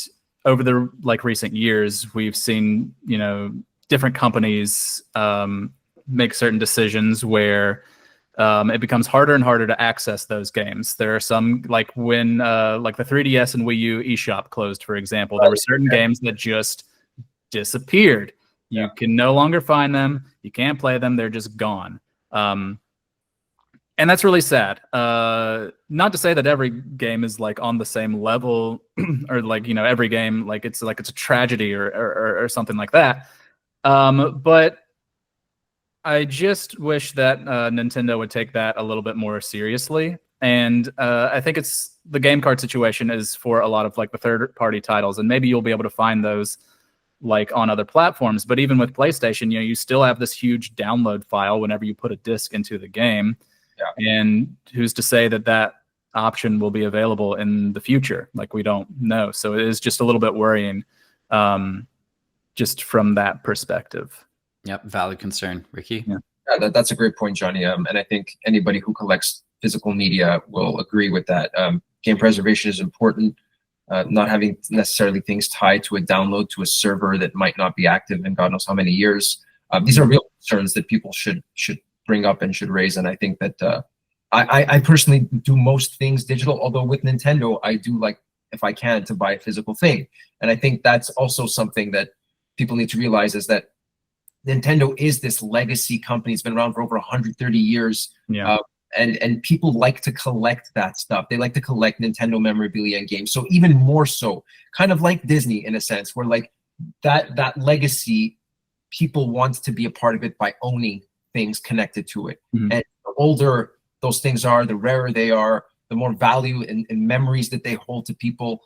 over the recent years, we've seen, different companies make certain decisions where it becomes harder and harder to access those games. There are some, like when like the 3DS and Wii U eShop closed, for example, there were certain games that just disappeared. You can no longer find them. You can't play them. They're just gone. And that's really sad. Not to say that every game is like on the same level or like, every game, it's a tragedy or something like that. But I just wish that Nintendo would take that a little bit more seriously. And I think it's the game card situation is for a lot of like the third-party titles, and maybe you'll be able to find those like on other platforms. But even with PlayStation, you still have this huge download file whenever you put a disc into the game. And who's to say that option will be available in the future? Like, we don't know. So it is just a little bit worrying, just from that perspective. Yep, valid concern. Ricky? Yeah, that's a great point, Johnny. And I think anybody who collects physical media will agree with that. Game preservation is important. Not having necessarily things tied to a download to a server that might not be active in God knows how many years. These are real concerns that people should bring up and should raise. And I think that I personally do most things digital, although with Nintendo, I do like, if I can, to buy a physical thing. And I think that's also something that people need to realize, is that Nintendo is this legacy company. It's been around for over 130 years. And people like to collect that stuff. They like to collect Nintendo memorabilia and games. So even more so, kind of like Disney in a sense, where like that legacy, people want to be a part of it by owning things connected to it. And the older those things are, the rarer they are, the more value and memories that they hold to people.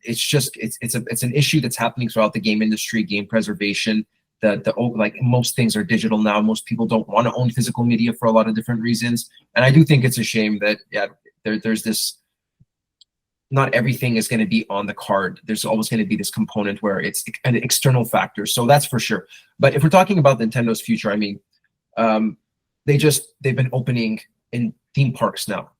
It's an issue that's happening throughout the game industry, game preservation. Like most things are digital now. Most people don't want to own physical media for a lot of different reasons. And I do think it's a shame that there's this not everything is going to be on the card. There's always going to be this component where it's an external factor. So that's for sure. But if we're talking about Nintendo's future, I mean, they've been opening in theme parks now.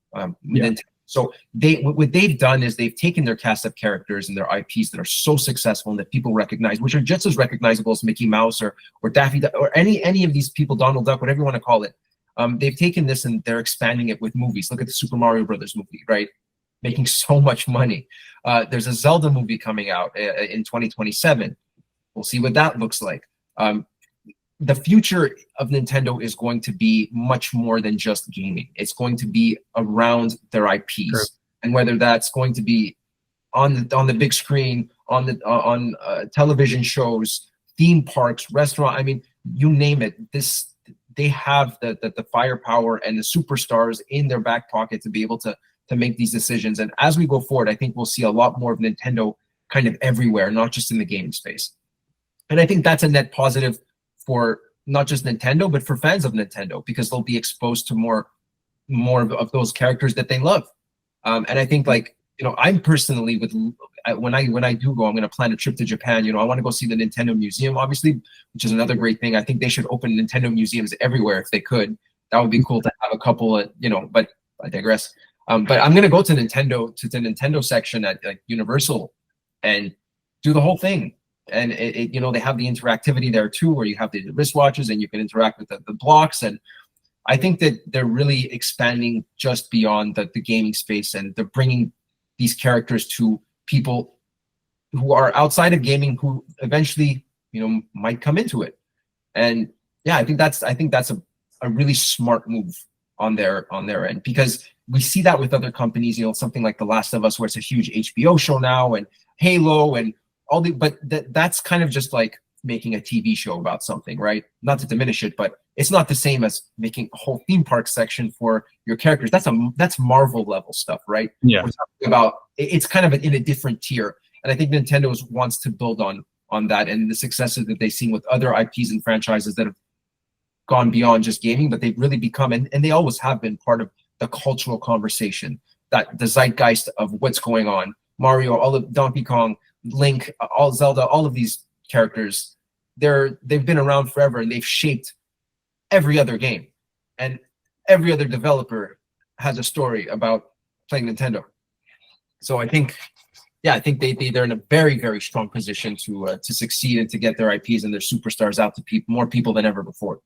So what they've done is they've taken their cast of characters and their IPs that are so successful and that people recognize, which are just as recognizable as Mickey Mouse or Daffy Duck or any of these people, Donald Duck, whatever you want to call it. They've taken this and they're expanding it with movies. Look at the Super Mario Brothers movie, right? Making so much money. There's a Zelda movie coming out in 2027. We'll see what that looks like. The future of Nintendo is going to be much more than just gaming. It's going to be around their IPs, Sure. and whether that's going to be on the big screen, on television shows, theme parks, restaurant. I mean, you name it. They have the firepower and the superstars in their back pocket to be able to make these decisions. And as we go forward, I think we'll see a lot more of Nintendo kind of everywhere, not just in the gaming space. And I think that's a net positive for not just Nintendo, but for fans of Nintendo, because they'll be exposed to more of those characters that they love. And I think, like, you know, I'm personally when I do go, I'm going to plan a trip to Japan. You know, I want to go see the Nintendo Museum, obviously, which is another great thing. I think they should open Nintendo museums everywhere if they could. That would be cool to have a couple of, you know, but I digress. But I'm going to go to the Nintendo section at Universal and do the whole thing. And you know, they have the interactivity there too, where you have the wristwatches and you can interact with the blocks. And I think that they're really expanding just beyond the gaming space, and they're bringing these characters to people who are outside of gaming, who eventually, you know, might come into it. And yeah, I think that's a really smart move on their end, because we see that with other companies, you know, something like The Last of Us, where it's a huge HBO show now, and Halo and all the, but that's kind of just like making a TV show about something, right? Not to diminish it, but it's not the same as making a whole theme park section for your characters. That's Marvel level stuff, right? Yeah. We're talking about, it's kind of in a different tier. And I think Nintendo wants to build on that, and the successes that they've seen with other IPs and franchises that have gone beyond just gaming, but they've really become, and they always have been, part of the cultural conversation, that the zeitgeist of what's going on. Mario, all of Donkey Kong, Link, all Zelda, all of these characters, they've been around forever, and they've shaped every other game, and every other developer has a story about playing Nintendo. So I think they're in a very, very strong position to succeed and to get their IPs and their superstars out to more people than ever before.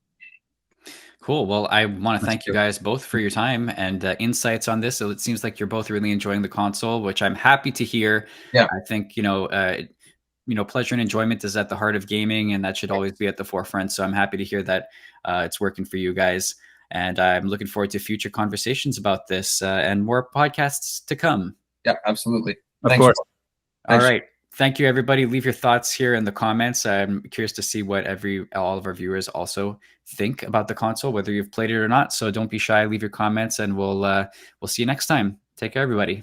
Cool. Well, I want to thank you guys both for your time and insights on this. So it seems like you're both really enjoying the console, which I'm happy to hear. Yeah. I think, pleasure and enjoyment is at the heart of gaming, and that should always be at the forefront. So I'm happy to hear that it's working for you guys. And I'm looking forward to future conversations about this and more podcasts to come. Yeah, absolutely. Of Thanks. course. All right. Thank you, everybody. Leave your thoughts here in the comments. I'm curious to see what all of our viewers also think about the console, whether you've played it or not. So don't be shy. Leave your comments, and we'll see you next time. Take care, everybody.